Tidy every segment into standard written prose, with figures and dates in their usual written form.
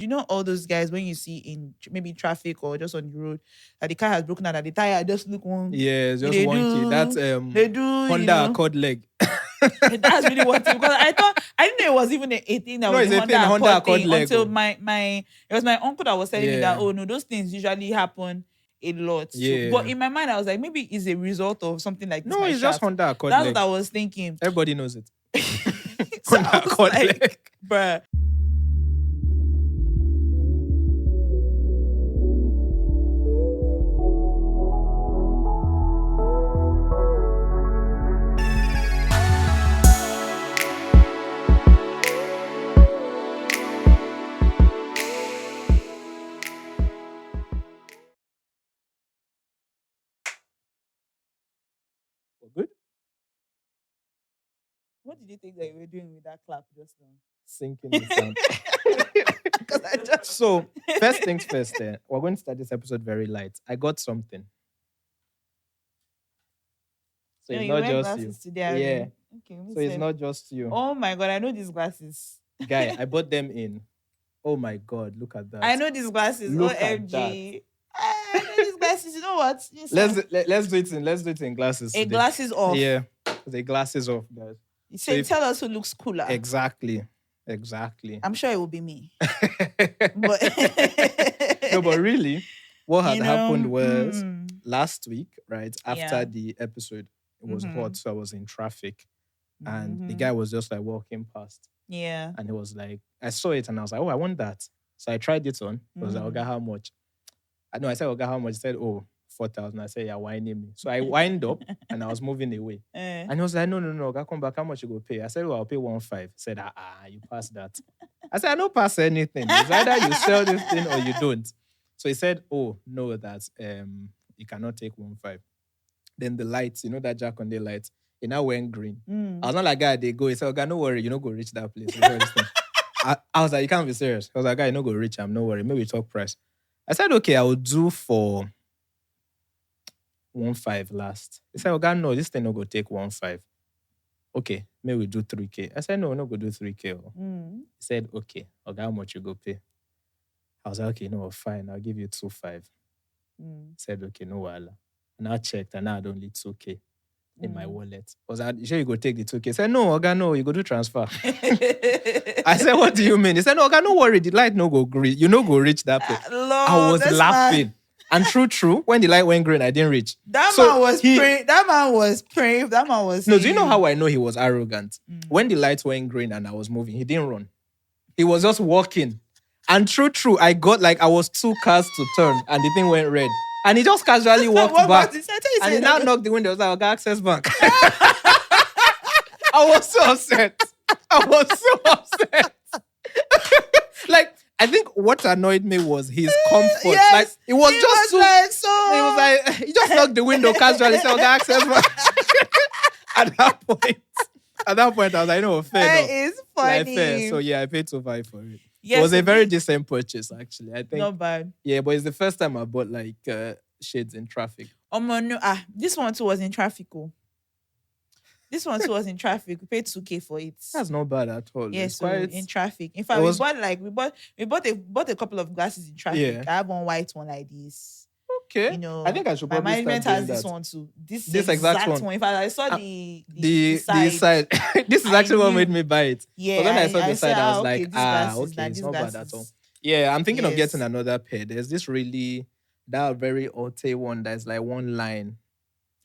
You know all those guys when you see in maybe traffic or just on the road that the car has broken down, that the tire just look one. Yeah, it's just They wonky. That's they do, Honda Accord leg. That's really what it, because I didn't know it was even a thing that No, was it's the a thing, Honda Honda Accord thing Lego. until it was my uncle that was telling me that, Yeah. oh no, those things usually happen a lot. So, Yeah. but in my mind, I was like, maybe it's a result of something like this. No, my it's just shaft. Honda Accord That's leg. what I was thinking. Everybody knows it. So Honda I was Accord like, leg. bruh. We're good? What did you think that you were doing with that clap just now? Sinking the sound. 'Cause I just So, first things first, we're going to start this episode very light. I got something. So you it's know, not you wear just you. glasses today. Abby. Yeah. Okay. me So it's sef. not just you. Oh my god, I know these glasses. Guy, I bought them in. Oh my God, look at that. I know these glasses. Look at OMG. I know these glasses. You know what? Yes, Let's ma'am. let's do it in glasses. A today. glasses off. Yeah. The glasses off, guys. You So say, if- tell us who looks cooler. Exactly. I'm sure it will be me. But No, but really, what had you know, happened was mm, last week, right after Yeah. the episode, it was Mhm. hot, so I was in traffic, and the mhm. guy was just like walking past, Yeah. and he was like, I saw it, and I was like, oh, I want that. So I tried it on. He was like, Mhm. Oga, how much? I said, Oga, how much? He said, oh, 4,000. I said, yeah, whining me. So I wind up, and I was moving away. Eh. And he was like, no, Oga, come back. How much you go pay? I said, well, I'll pay 1.5. He said, you pass that. I said, I don't pass anything. It's either you sell this thing or you don't. So he said, oh, no, that you cannot take 1.5. Then the lights, you know that Jack on the lights, it now went green. Mm. I was not like, guy, they go. He said, okay, no worry, you don't go reach that place. before this thing." I was like, you can't be serious. I was like, guy, you don't go reach him, no worry. Maybe talk price. I said, okay, I will do for 1.5 last. He said, okay, no, this thing no go take 1.5. Okay, maybe we do 3K. I said, no, go do 3K. oh." Mm. He said, okay, how much you go pay? I was like, okay, no, fine, I'll give you 2.5. Mm. He said, okay, no wala. And I checked, and I had only 2K in my Mm. wallet. I was like, you sure you go take the 2K? He said, no, Oga, no, you go do transfer. I said, what do you mean? He said, no, Oga, no worry, the light no go green. You no go reach that place. Lord, I was that's laughing. mad. And true, when the light went green, I didn't reach. That So man was he- praying. That man was praying. That man was. No, do you saying, know how I know he was arrogant? Mm. When the lights went green and I was moving, he didn't run. He was just walking. And true, I got like, I was 2 cars to turn and the thing went red. And he just casually walked What back. about this? I tell you, And he say now that- knocked the window. I was like, okay, Access Bank. I was so upset. Like, I think what annoyed me was his comfort. Yes, Like, it was he just was so... like, so. He was like, he just knocked the window casually. Said, okay, Access Bank. At that point, I was like, no, fair That enough. is Like, funny. fair. So yeah, I paid 2.5 for it. Yes, It was a it very is. decent purchase, actually. I think. Not bad. Yeah, but it's the first time I bought like shades in traffic. No, this one too was in traffic. Oh. This one too was in traffic. We paid 2K for it. That's not bad at all. Yes, It's so quite... in traffic. In fact, It was- we bought a couple of glasses in traffic. Yeah. I have one white one like this. Okay. You know, I think I should my probably management start has doing this that. one too. This exact exact one. one. In fact, I saw The side. side. This is I actually what knew. made me buy it. Yeah, But when I saw the said, side, I was okay, like, these glasses, okay, like it's these not bad at glasses. all. Yeah, I'm thinking of Yes. getting another pair. There's this that very Ote one that's like one line.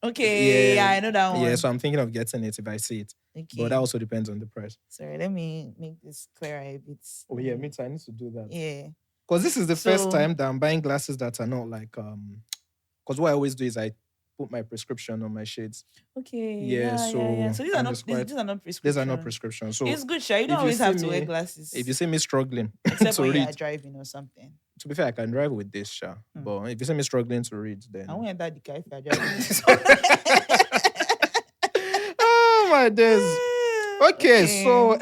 Okay, yeah, I know that one. Yeah, so I'm thinking of getting it if I see it. Okay. But that also depends on the price. Sorry, let me make this clearer a bit. Oh yeah, me too. I need to do that. Yeah. Because this is the first So- time that I'm buying glasses that are not like because what I always do is I put my prescription on my shades. Okay. Yeah, So these are and not it's quite- these are not prescription. These are not prescription. So It's good, Sha. You if don't you always have see to wear me- glasses. if you see me struggling except to when you are read, driving or something. to be fair, I can drive with this, Sha. But if you see me struggling to read, then I won't enter the car if you are driving. oh my days. Okay, so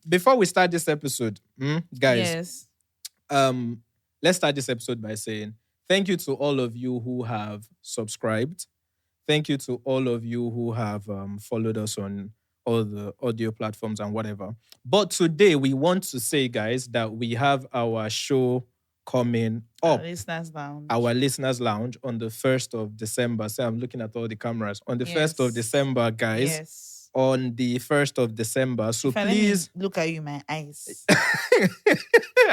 before we start this episode, guys, Yes. let's start this episode by saying thank you to all of you who have subscribed. Thank you to all of you who have followed us on all the audio platforms and whatever. But today we want to say, guys, that we have our show coming Our up, listeners lounge. our listeners lounge on the 1st of December. So I'm looking at all the cameras on the 1st of Yes. December, guys. Yes. On the 1st of December. So If I let me please, look at you in my eyes.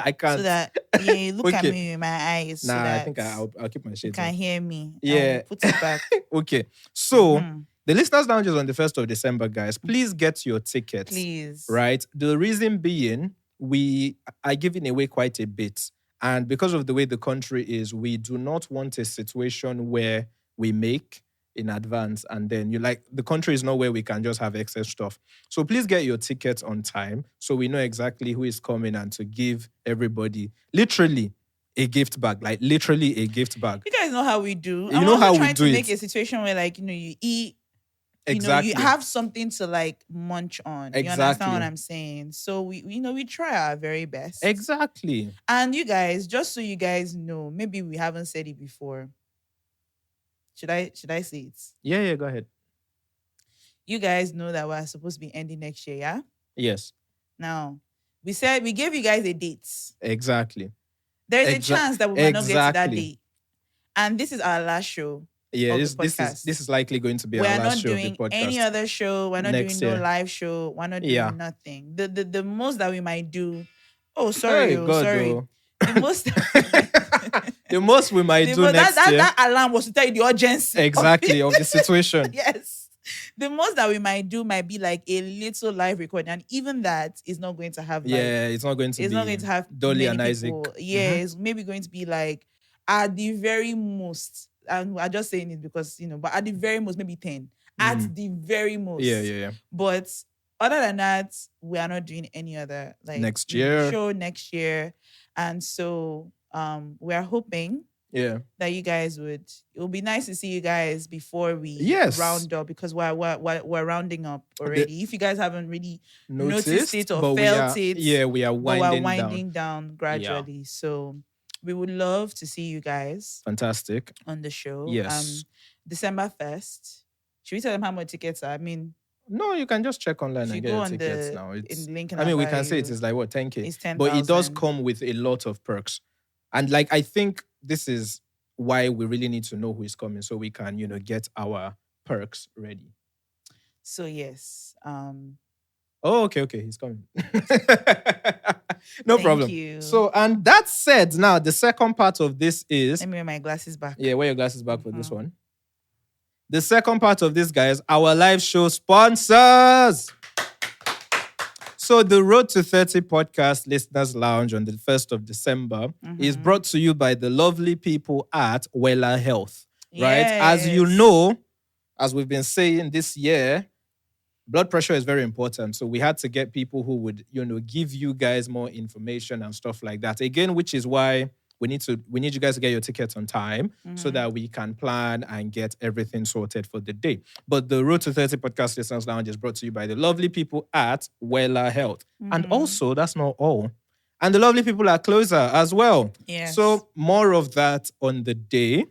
I can't. So that you look at Okay. me in my eyes. so Nah, I that think I'll keep my you shades can on. hear me. and Yeah. Put it back. Okay. So Mhm. the listeners lounge is on the 1st of December, guys. Please get your tickets. Please. Right? The reason being, we are giving away quite a bit. And because of the way the country is, we do not want a situation where we make in advance and then the country is not where we can just have excess stuff. So please get your tickets on time so we know exactly who is coming and to give everybody literally a gift bag, like literally a gift bag. You guys know how we do. You I'm know also how we trying do to make it. a situation where you eat. Exactly. You have something to munch on. You Exactly. understand what I'm saying? So we try our very best. Exactly. And you guys, just so you guys know, maybe we haven't said it before. Should I say it? Yeah, go ahead. You guys know that we're supposed to be ending next year, yeah? Yes, Now, we said we gave you guys a date. exactly. There is a chance that we might not get to that Exactly. date. And this is our last show. Yeah, Of this the podcast. this is likely going to be We're our not last show of the doing podcast. any other show. We're not Next doing year. no live show. We're not doing Yeah. nothing. The most that we might do. Oh, sorry. Hey, God, sorry. though. The most The most we might do next year. that alarm was to tell you the urgency. Exactly, of the situation. Yes. The most that we might do might be like a little live recording. And even that is not going to have Yeah, it's not going to it's be not going to have Dolly many and Isaac. people. Yeah, it's maybe going to be like at the very most, and I'm just saying it because but at the very most, maybe 10. At the very most. Yeah. But other than that, we are not doing any other Next year. show next year. And so we are hoping Yeah. that you guys it would be nice to see you guys before we Yes. round up because we're rounding up already. If you guys haven't really noticed it or but felt we are, it, Yeah, we are but winding, we're down. winding down gradually. So we would love to see you guys Fantastic. on the show. Yes. December 1st. Should we tell them how much tickets are? I mean, No, you can just check online if you and go get on tickets the now. It's, in link in I mean, our we can say it bio, is like what 10K, it's 10,000. but it does come with a lot of perks. And I think this is why we really need to know who is coming so we can, get our perks ready. So yes. Oh, okay, he's coming. No Thank problem. you. So, and that said, now the second part of this is Let me wear my glasses back. yeah, wear your glasses back for this Mhm. one. The second part of this, guys, our live show sponsors. So the Road to 30 podcast listeners lounge on the 1st of December is Mhm. brought to you by the lovely people at Wella Health, right? As you Yes. know, as we've been saying this year, blood pressure is very important. So we had to get people who would, give you guys more information and stuff like that. Again, which is why we need you guys to get your tickets on time so that we can plan and get everything sorted for the day. But the Road to 30 podcast listeners lounge is brought to you by the lovely people at Wella Health. And also, that's not all. And the lovely people at Closer as well. Yes. So more of that on the day.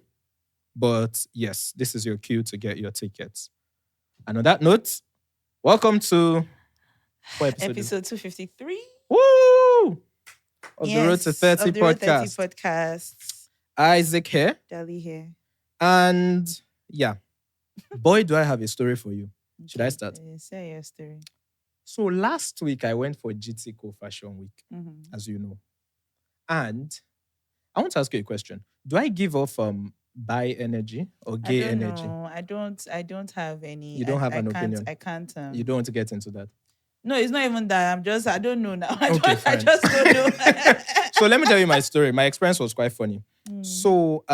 But yes, this is your cue to get your tickets. And on that note, welcome to what episode? Episode 253. Woo! Of the Road to 30 of the Road 30 podcast. podcast. Isaac here. Dali here. And yeah, boy, do I have a story for you. Should I start? Say your story. So last week, I went for GTCO Fashion Week, Mhm. as you know. And I want to ask you a question. Do I give off bi energy or gay I don't energy? know. I don't have any. You don't have I an can't, opinion? I can't. You don't want to get into that. No, it's not even that. I don't know now. I Okay, I fine. just don't know. So let me tell you my story. My experience was quite funny. Mm. So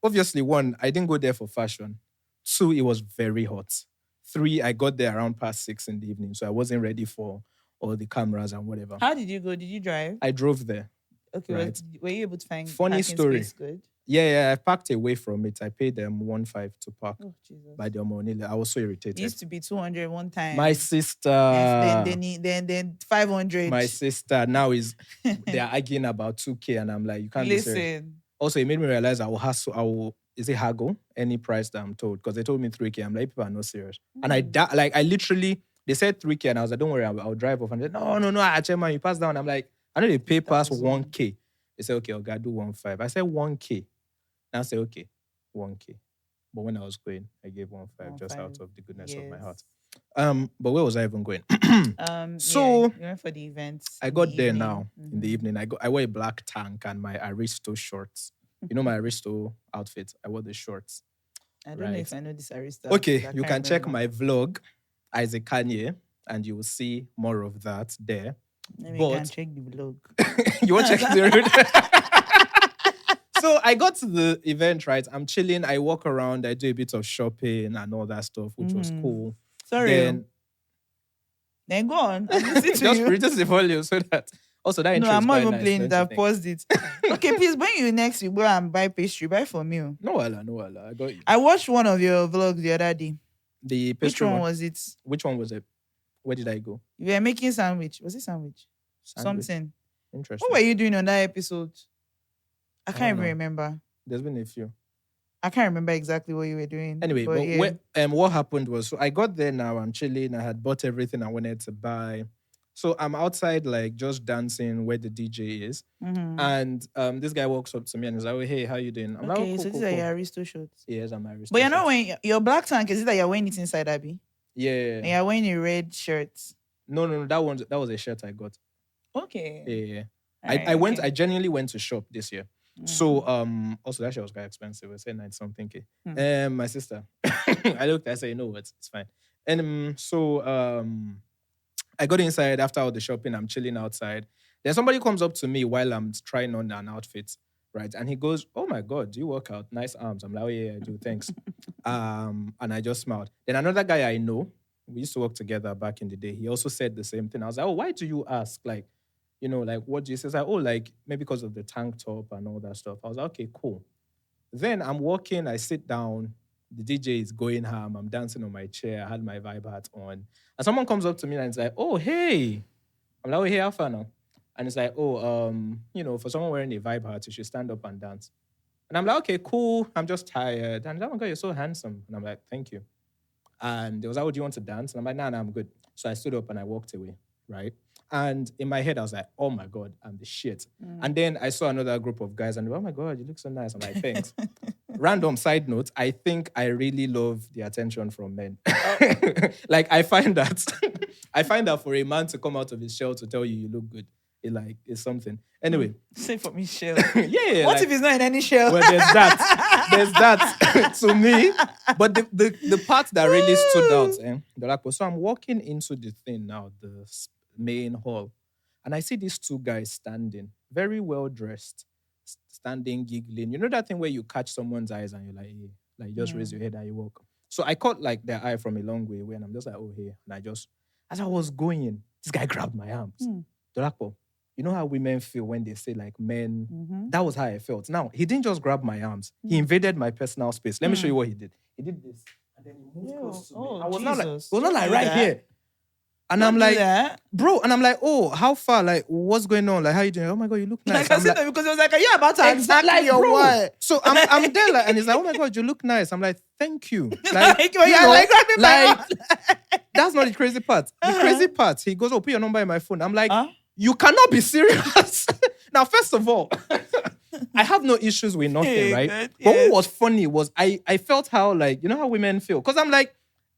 obviously, one, I didn't go there for fashion. Two, it was very hot. Three, I got there around past 6 in the evening, so I wasn't ready for all the cameras and whatever. How did you go? Did you drive? I drove there. Okay, Right. were you able to find Funny parking story. space good? Yeah, I parked away from it. I paid them 1.5 to park Oh Jesus! by the Omonile. I was so It irritated. used to be 200 one time. My sister, then 500. my sister now they're arguing about 2K, and I'm like, you can't be serious. Listen. Also, it made me realize I will is it haggle any price that I'm told, because they told me 3K. I'm like, people are not serious. And I literally They said 3K, and I was like, don't worry, I'll drive off. And they said, no, Chairman, you pass down. I'm like, I know they pay past 1K. They said, okay, I'll do 1.5. I said 1K. And I said, okay, 1K. But when I was going, I gave 1.5 just out of the goodness of my heart. But where was I even going? So you went for the events. I got there now in the evening. I wore a black tank and my Aristo shorts. You know my Aristo outfit. I wore the shorts. I don't know if I know this Aristo. Okay, you can check my vlog, Isaac Kanye, and you will see more of that there. Maybe you can check the vlog. You want to check the road? So I got to the event, right? I'm chilling. I walk around. I do a bit of shopping and all that stuff, which was cool. Sorry. Then go on. Just reduce the volume so that... Also, that intro I'm not even nice, playing it. I've paused it. Okay, please, when you next you go and buy pastry, buy for me. No, wala. I got you. I watched one of your vlogs the other day. The pastry Which one was it? Which one was it? Where did I go? You were making sandwich. Was it sandwich? Something. Interesting. What were you doing on that episode? I can't even remember. There's been a few. I can't remember exactly what you were doing. Anyway, what happened was, so I got there now, I'm chilling, I had bought everything I wanted to buy. So I'm outside, like, just dancing where the DJ is. And this guy walks up to me and he's like, oh, hey, how you doing? I'm like, oh, cool, so these are your Aristo shorts. Yes, I'm Aristo. But you're not wearing, your black tank, is it that you're wearing it inside, Abby? Yeah. And you're wearing a red shirt. No, that was a shirt I got. Okay. Yeah. I genuinely went to shop this year. So also that shit was quite expensive. I said 90 something K. My sister. I looked, I said, you know what, it's fine. And I got inside after all the shopping, I'm chilling outside. Then somebody comes up to me while I'm trying on an outfit, right? And he goes, oh my God, do you work out? Nice arms. I'm like, oh yeah, I do, thanks. And I just smiled. Then another guy I know, we used to work together back in the day, he also said the same thing. I was like, oh, why do you ask? Like, you know, like, what do you say? Like, oh, like, maybe because of the tank top and all that stuff. I was like, okay, cool. Then I'm walking, I sit down, the DJ is going ham, I'm dancing on my chair, I had my vibe hat on. And someone comes up to me and it's like, oh, hey. I'm like, oh, hey, how far now? And it's like, oh, you know, for someone wearing a vibe hat, you should stand up and dance. And I'm like, okay, cool, I'm just tired. And oh my God, you're so handsome. And I'm like, thank you. And they was like, oh, do you want to dance? And I'm like, nah, I'm good. So I stood up and I walked away, right? And in my head, I was like, oh my God, I'm the shit. And then I saw another group of guys and they were, oh my God, you look so nice. I'm like, thanks. Random side note, I think I really love the attention from men. Like, I find that for a man to come out of his shell to tell you look good, it's something. Anyway. Say for me, shell. Yeah. What if it's not in any shell? Well, there's that to me. But the part that really stood out, so I'm walking into the thing now, the main hall, and I see these two guys standing, very well dressed, standing, giggling. You know that thing where you catch someone's eyes and you're like, hey, like you just raise your head and you walk. So I caught like their eye from a long way away, and I'm just like, oh hey. And as I was going, this guy grabbed my arms. Dolakpo, you know how women feel when they say like men? That was how I felt. Now, he didn't just grab my arms. He invaded my personal space. Let me show you what he did. He did this. And then he moved close to me. I was not like right here. And I'm like, bro, and I'm like, oh, how far? Like, what's going on? Like, how you doing? Oh my God, you look nice. Like, I said that because it was like, are you about to exactly your what? So I'm there, like, and he's like, oh my God, you look nice. I'm like, thank you. Like, that's not the crazy part. The crazy part, he goes, oh, put your number in my phone. I'm like, you cannot be serious. Now, first of all, I have no issues with nothing, right? Good, but what was funny was I felt how, like, you know how women feel? Because I'm like,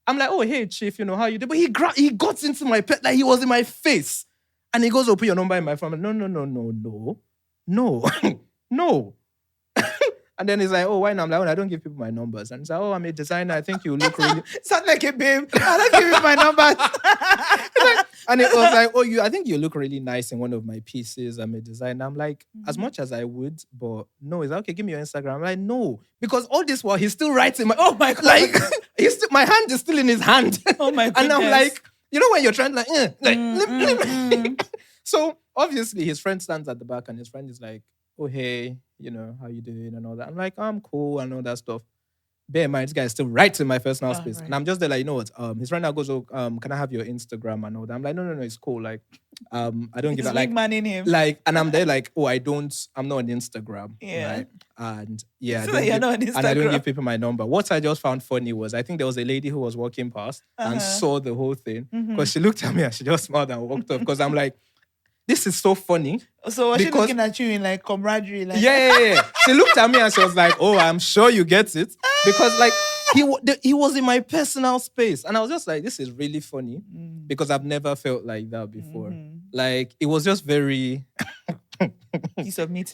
oh, hey, chief, you know, how you do? But he got into my pet, like he was in my face. And he goes, oh, put your number in my phone. I'm like, no. And then he's like, oh, why not? I'm like, oh, I don't give people my numbers. And he's like, oh, I'm a designer. I think you look really... Sound like a babe. I don't give you my numbers. And it was like, oh, I think you look really nice in one of my pieces. I'm a designer. I'm like, as much as I would, but no. He's like, okay, give me your Instagram. I'm like, no. Because all this while, he's still writing. Oh my God. Like, my hand is still in his hand. Oh my goodness. And I'm like, you know when you're trying to So obviously his friend stands at the back and his friend is like, oh, hey, you know, how you doing and all that. I'm like, I'm cool and all that stuff. bear in mind, this guy is still right in my personal space. right. And I'm just there like, you know what? His friend now goes, oh, can I have your Instagram and all that? I'm like, no, it's cool. Like, I don't give He's that. Like, wingmanning him. like, and I'm there like, oh, I'm not on Instagram. Yeah. Right? And yeah, So you're not on and I don't Instagram. give people my number. What I just found funny was I think there was a lady who was walking past and saw the whole thing because she looked at me and she just smiled and walked off because I'm like, this is so funny. So was she looking at you in like camaraderie? Like, Yeah. She looked at me and she was like, oh, I'm sure you get it. Because like he was in my personal space. And I was just like, this is really funny because I've never felt like that before. Like it was just very... Piece of meat.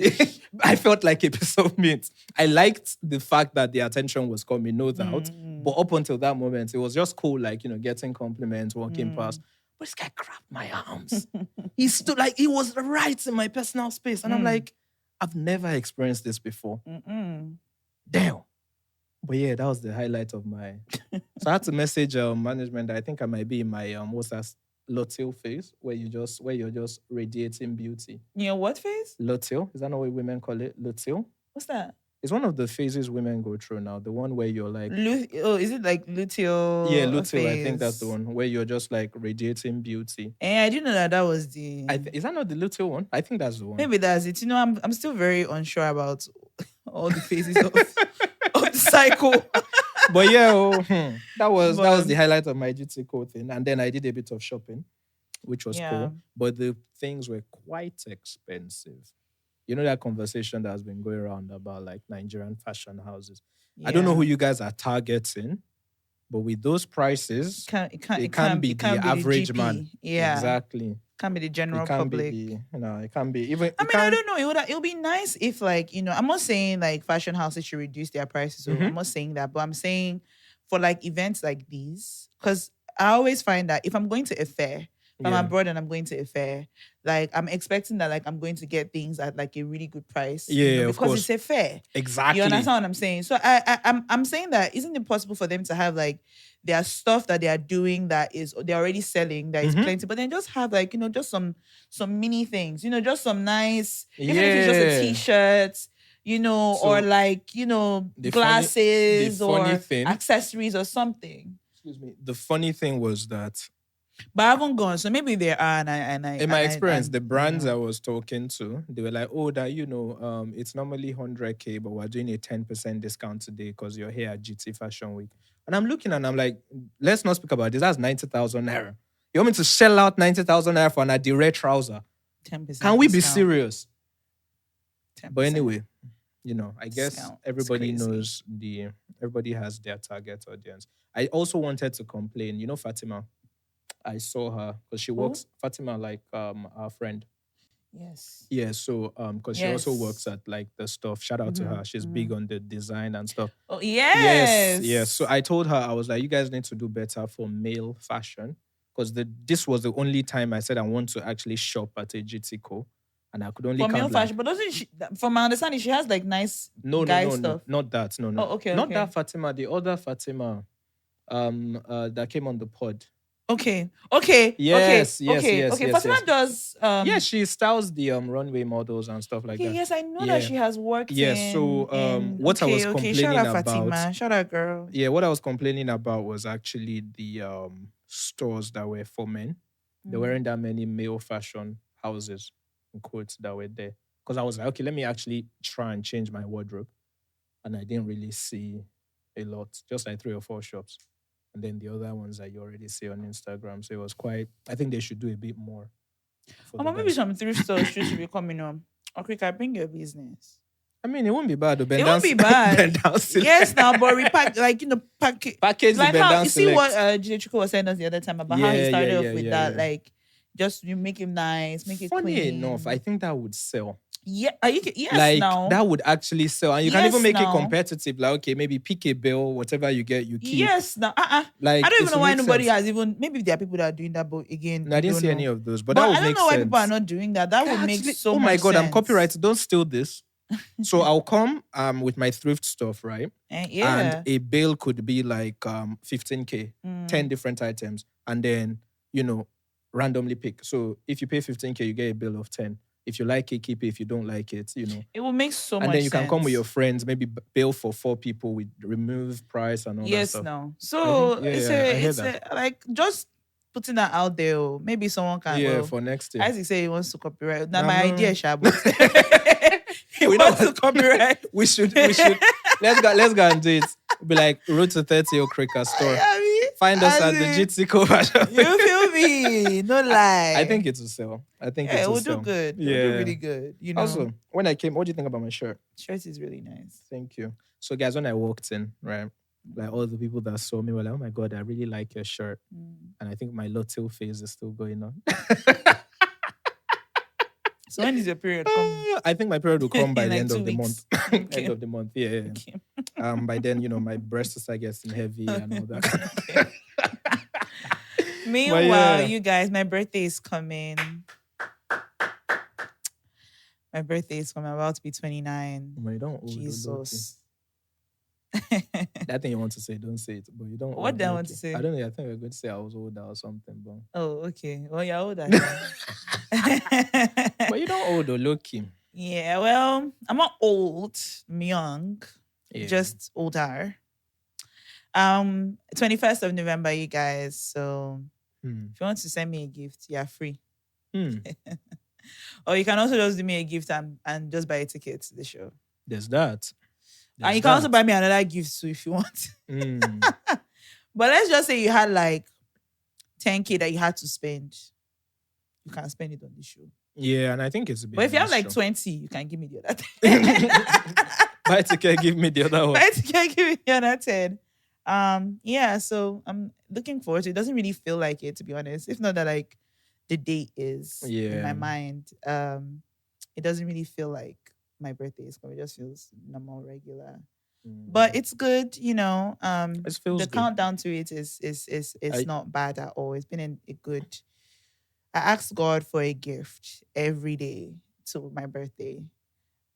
I felt like a piece of meat. I liked the fact that the attention was coming, no doubt. But up until that moment, it was just cool, like, you know, getting compliments, walking past. But this guy grabbed my arms. He stood like he was right in my personal space. And I'm like, I've never experienced this before. Damn. But yeah, that was the highlight of my... So I had to message management that I think I might be in my, what's that, luteal phase, where you're just radiating beauty. Your what phase? Luteal. Is that not what women call it? Luteal? What's that? It's one of the phases women go through now. The one where you're like... is it like luteal? Yeah, luteal. Phase? I think that's the one where you're just like radiating beauty. I didn't know that was the... Is that not the luteal one? I think that's the one. Maybe that's it. You know, I'm still very unsure about all the phases of the cycle. But yeah, that was the highlight of my GT code thing. And then I did a bit of shopping, which was cool. But the things were quite expensive. You know that conversation that has been going around about like Nigerian fashion houses. Yeah. I don't know who you guys are targeting, but with those prices, it can't be the average man. Yeah, exactly. Can't be the general public. It can't be even. I don't know. It would be nice if, like, you know, I'm not saying like fashion houses should reduce their prices. I'm not saying that, but I'm saying for like events like these, because I always find that if I'm going to a fair, if I'm abroad and I'm going to a fair, like I'm expecting that like I'm going to get things at like a really good price. Yeah, you know, of course. Because it's a fair. Exactly. You understand what I'm saying? So I'm saying that isn't it possible for them to have like their stuff that they are doing that is they're already selling that is plenty, but then just have like, you know, just some mini things, you know, just some nice, even if it's just a t-shirt, you know, so or like, you know, glasses or accessories or something. Excuse me. The funny thing was that, but I haven't gone, so maybe there are. In my experience, the brands I was talking to, they were like, "Oh, that you know, it's normally 100K, but we're doing a 10% discount today because you're here at GT Fashion Week." And I'm looking and I'm like, "Let's not speak about this. That's 90,000 naira. You want me to shell out 90,000 naira for an Adire trouser? 10%. Can we be serious?" 10%. But anyway, you know, I guess everybody knows everybody has their target audience. I also wanted to complain. You know, Fatima. I saw her because she works, Fatima, like our friend. Yes. Yeah, so because she also works at like the stuff. Shout out to her. She's big on the design and stuff. Oh, yes. Yes. So I told her, I was like, you guys need to do better for male fashion. Because this was the only time I said I want to actually shop at a GT Co. And I could only for male fashion, but doesn't she? From my understanding, she has like nice guy stuff. No, not that. No. Oh, okay. Not that Fatima. The other Fatima, that came on the pod. Okay. Yes. Fatima does. Yeah, she styles the runway models and stuff like that. Yes, I know that she has worked. Yeah. So what I was complaining shout out about, Fatima. Shout out, girl. Yeah, what I was complaining about was actually the stores that were for men. There weren't that many male fashion houses, in quotes, that were there. Because I was like, okay, let me actually try and change my wardrobe, and I didn't really see a lot. Just like 3 or 4 shops. And then the other ones that you already see on Instagram. So it was quite, I think they should do a bit more. Maybe some thrift stores should be coming on. Okay, can I bring your business? I mean, it won't be bad. It won't be bad. Yes, now, but repack, like, you know, package like the how, you see what Jide Chukwu was saying us the other time about how he started off with that, like, just you make him nice, make it funny clean. enough, I think that would sell. Yeah, yes, like now. That would actually sell, and you can even make it competitive. Like, okay, maybe pick a bill, whatever you get, you keep. Yes, now. Like, I don't even know why nobody has even. Maybe there are people that are doing that, but again, no, I didn't see any of those. But that would make sense. I don't know why people are not doing that. That would make so much sense. Oh my god, I'm copyrighted. Don't steal this. So I'll come with my thrift stuff, right? And a bill could be like 15K, 10 different items, and then, you know, randomly pick. So if you pay 15K, you get a bill of 10. If you like it, keep it. If you don't like it, It will make so much and then you can come with sense. your friends, maybe bail for 4 people with remove price and all that Yes, stuff. no. So Yeah, it's I hear it's that. like just putting that out there. Maybe someone can. Yeah, Well, for next year. Isaac say he wants to copyright. Now No, my no. idea, Shabo. He We know wants to what- copyright. we should. Let's go and do it. Be like Road to 30 or Cricket store. I mean, Find us as at the in, GT Cover shop. You feel me? No lie. I think it will sell. I think yeah, it it will will sell. do good. Yeah. It will do really good. You know, Also, when I came, what do you think about my shirt? shirt is really nice. Thank you. So, guys, when I walked in, right, like all the people that saw me were like, "Oh my god, I really like your shirt," and I think my Lotto phase is still going on. So when is your period coming? I think my period will come by In the like end 2 of the weeks. month. Okay. End of the month, yeah. Okay. By then, my breasts start getting heavy and all that. Meanwhile, yeah. you guys, my birthday is coming. My birthday is coming. I'm about to be 29. You don't old, Jesus. That thing you want to say, don't say it. But you don't. What old, do I want okay. to say? I don't know. I think we're going to say I was older or something, but Oh, okay. Well, you're older. but you don't old or low key. Yeah, well, I'm not old. I'm young. Yeah. Just older. 21st of November, you guys. So if you want to send me a gift, you're free. Or you can also just do me a gift and just buy a ticket to the show. There's that. And you can also buy me another gift too if you want. But let's just say you had like 10K that you had to spend. You can spend it on the show. Yeah, and I think it's a bit. But if you have nice like show. 20, you can give me the other 10. Buy ticket, give me the other one. Buy ticket, give me the other 10. Yeah, so I'm looking forward to it. It doesn't really feel like it, to be honest. If not that like the date is in my Yeah. mind. It doesn't really feel like my birthday is coming. It just feels normal, regular. But it's good, it feels the good. countdown to it is not bad at all. It's been a good. I asked God for a gift every day till my birthday,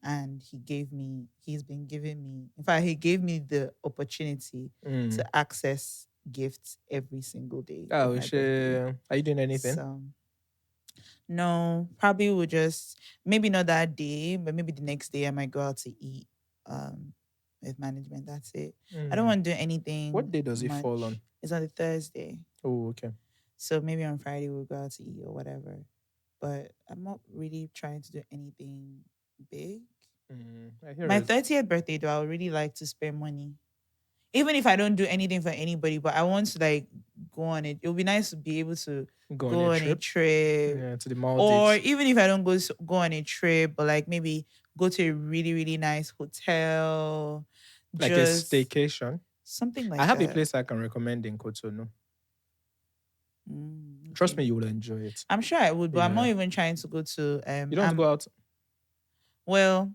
and He's been giving me. In fact, He gave me the opportunity to access gifts every single day. Oh, of my birthday. are you doing anything? So, no, probably we'll just maybe not that day, but maybe the next day I might go out to eat with management. That's it. I don't want to do anything. What day does it much. fall on? It's on the Thursday. Oh, okay. So maybe on Friday we'll go out to eat or whatever. But I'm not really trying to do anything big. I hear My it. 30th birthday though, I would really like to spend money. Even if I don't do anything for anybody, but I want to like go on it. It would be nice to be able to Go go on a trip. Yeah, to the Or Maldives. even if I don't go on a trip, but like maybe go to a really, really nice hotel. Like just a staycation. something like I have that. a place I can recommend in Cotonou. Mm, Trust okay. me, you will enjoy it. I'm sure I would, but I'm Yeah. not even trying to go to You don't have to go out. Well,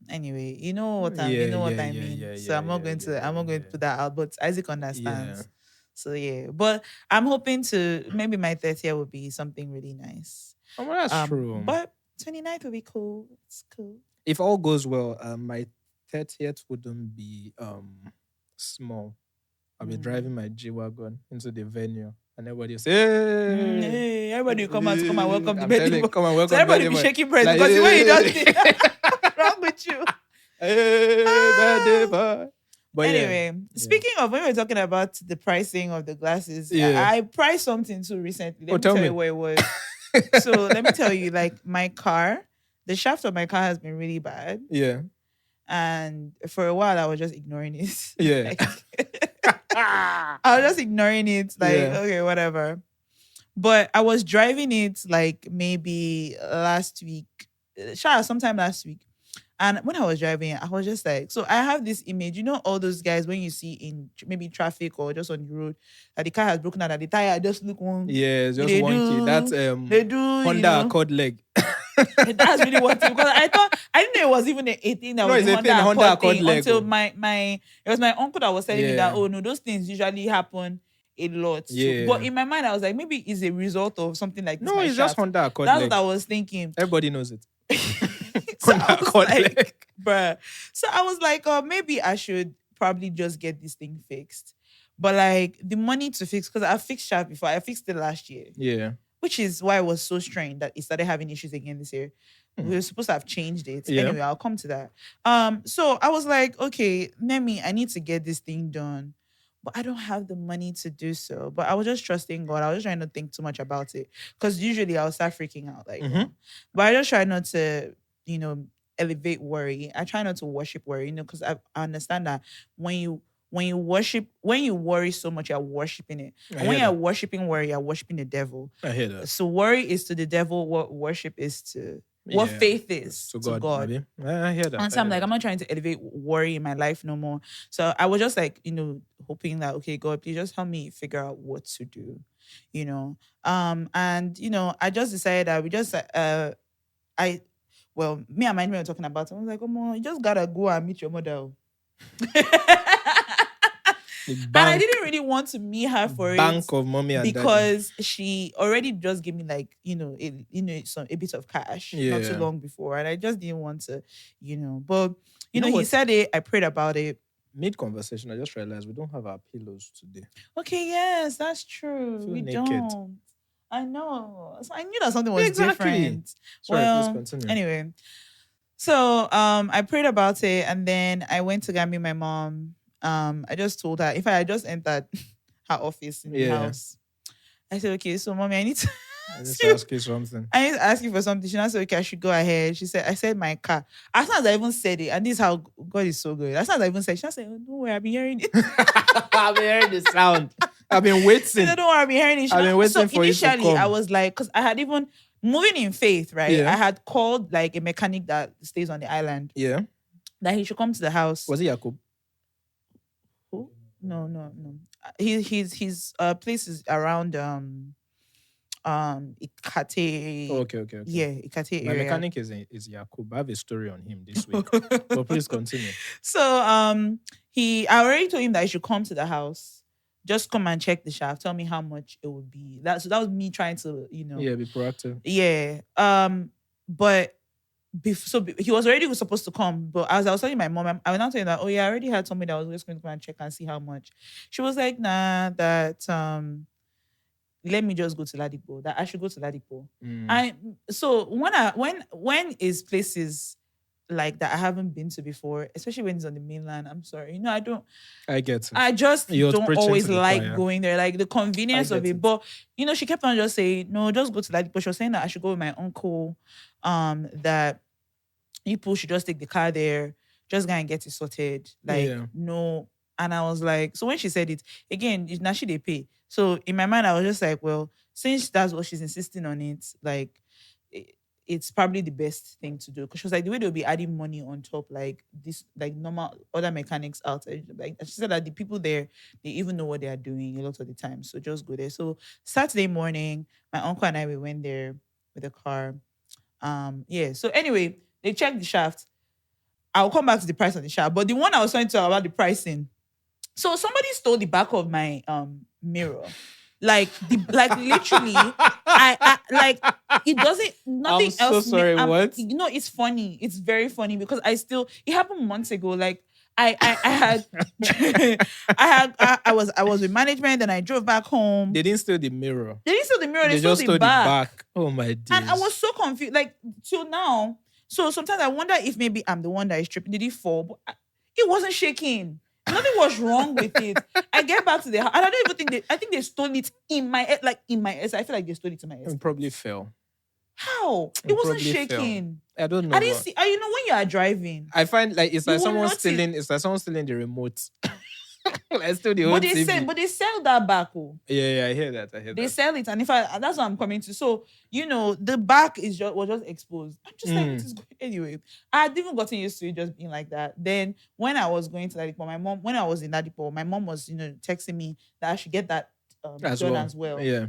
anyway, you know what I mean. So I'm not going to put that out, but Isaac understands. Yeah. So yeah. But I'm hoping to maybe my 30th would be something really nice. Oh, well, that's true. But 29th would be cool. It's cool. If all goes well, my 30th wouldn't be small. I'll be driving my G-Wagon into the venue and everybody will say, hey, Hey, everybody will come out to come and welcome the I'm baby telling you, boy. come and welcome So everybody the will be baby boy. shaking breath Like, because the way you don't hey. what's wrong with you? Hey, birthday boy. But Anyway, speaking of when we were talking about the pricing of the glasses, Yeah. I priced something too recently. Let me tell tell me. you what it was. So let me tell you, like my car, the shaft of my car has been really bad. yeah. And for a while I was just ignoring it. Yeah. I was just ignoring it, like, Yeah. okay, whatever. But I was driving it like maybe last week, sometime last week. And when I was driving it, I was just like, so I have this image, all those guys when you see in maybe traffic or just on the road that the car has broken out and the tire just look one. Yeah, it's just They wonky. do- That's They do Honda Accord leg. That's really what it, because I didn't know it was even a thing that No, was it's a a thing, Honda Honda Accord Accord thing Lego. until it was my uncle that was telling me that, Yeah. oh no, those things usually happen a lot. So- Yeah. but in my mind, I was like, maybe it's a result of something like this. No, my it's just shaft. Honda Accord That's leg. what I was thinking. Everybody knows it. So Honda I was Accord like, leg. bruh. So I was like, oh, maybe I should probably just get this thing fixed. But like the money to fix, because I fixed shaft before. I fixed it last year. Yeah. which is why I was so strained that it started having issues again this year. We were supposed to have changed it. Yeah. Anyway, I'll come to that. So I was like, okay, Nemi, I need to get this thing done. But I don't have the money to do so. But I was just trusting God. I was just trying not to think too much about it. Because usually I'll start freaking out. Like, but I just try not to, elevate worry. I try not to worship worry, because I understand that when you worry so much, you're worshiping it. And when you're worshiping worry, you're worshiping the devil. I hear that. So worry is to the devil what worship is to what faith is to God. I hear that. And so I'm like, I'm not trying to elevate worry in my life no more. So I was just like, hoping that, okay, God, please just help me figure out what to do, And I just decided that me and my mom were talking about it. I was like, oh, you just gotta go and meet your mother. And I didn't really want to meet her for bank of mommy and because she already just gave me like a bit of cash not too long before, and I just didn't want to, But he said it. I prayed about it. Mid conversation, I just realized we don't have our pillows today. Okay, yes, that's true. We naked. Don't. I know. So I knew that something was different. Sorry, please continue. Anyway, so I prayed about it, and then I went to go meet my mom. I just told her if I had just entered her office in the house, I said, okay, so mommy, I need to ask you something. I need to ask you for something. She now said, okay, I should go ahead. She said, I said my car. As soon as I even said it, and this is how God is so good. As soon as I even said it, she now said, oh, don't worry, I've been hearing it. I've been hearing the sound. I've been waiting. She said, don't worry, I've been hearing it. I've been waiting for you to come. Initially, I was like, because I had even moving in faith, right? Yeah. I had called like a mechanic that stays on the island. Yeah. That he should come to the house. Was it Jacob? Who? No. His place is around Ikate. Okay. Yeah, Ikate My area. mechanic is Jacob. I have a story on him this week. But please continue. So I already told him that he should come to the house. Just come and check the shaft. Tell me how much it would be. That was me trying to, be proactive. Yeah. But he was already supposed to come, but as I was telling my mom, I was not saying that, I already had somebody that was just going to come and check and see how much. She was like, nah, that let me just go to Ladipo, that I should go to Ladipo. So when is places like that I haven't been to before, especially when it's on the mainland, I'm sorry. I don't. I get it. I just don't always like choir. going there, like the convenience of it. But she kept on just saying, no, just go to Ladipo. She was saying that I should go with my uncle, that people should just take the car there, just go and get it sorted. No. And I was like, so when she said it, again, now she they pay. So in my mind, I was just like, well, since that's what she's insisting on it, like, it's probably the best thing to do. Because she was like, the way they'll be adding money on top, like this, like normal other mechanics out. Like she said that the people there, they even know what they are doing a lot of the time. So just go there. So Saturday morning, my uncle and we went there with the car. So anyway, they checked the shaft. I'll come back to the price of the shaft. But the one I was talking to about the pricing. So somebody stole the back of my mirror. Literally, I like it doesn't nothing I'm so else. sorry, what? It's funny. It's very funny because it happened months ago. Like I had I was with management and I drove back home. They didn't steal the mirror. They didn't steal the mirror, they just stole the back. Oh my days. And I was so confused. Like till now. So sometimes I wonder if maybe I'm the one that is tripping. Did it fall? But it wasn't shaking. Nothing was wrong with it. I get back to the house, and I don't even think I think they stole it in my head, like in my head. I feel like they stole it in my head. It probably fell. How? It wasn't shaking. I don't know. I didn't see. When you are driving, I find like it's like someone notice. stealing. It's like someone stealing the remote. Like still the whole but TV. they sell that back. Oh. Yeah, I hear that. They sell it, and that's what I'm coming to. So the back was just exposed. I'm just like, this is good. Anyway, I had even gotten used to it just being like that. Then when I was going to Ladipo, when I was in Ladipo, my mom was texting me that I should get that done as well. Yeah.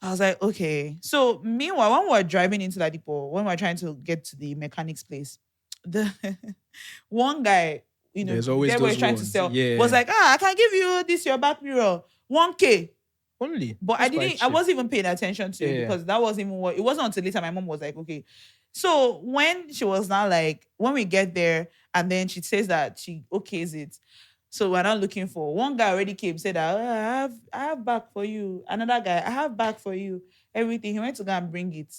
I was like, okay. So meanwhile, when we were driving into Ladipo, when we were trying to get to the mechanic's place, the one guy. There's always they those were trying ones. to sell. Yeah. Was like, I can give you this your back mirror, 1K. Only. But I wasn't even paying attention to it because that wasn't even what it wasn't until later my mom was like, okay. So when she was now like, when we get there, and then she says that she okays it. So we're not looking for one guy already came, said that I have back for you. Another guy, I have back for you. everything. He went to go and bring it.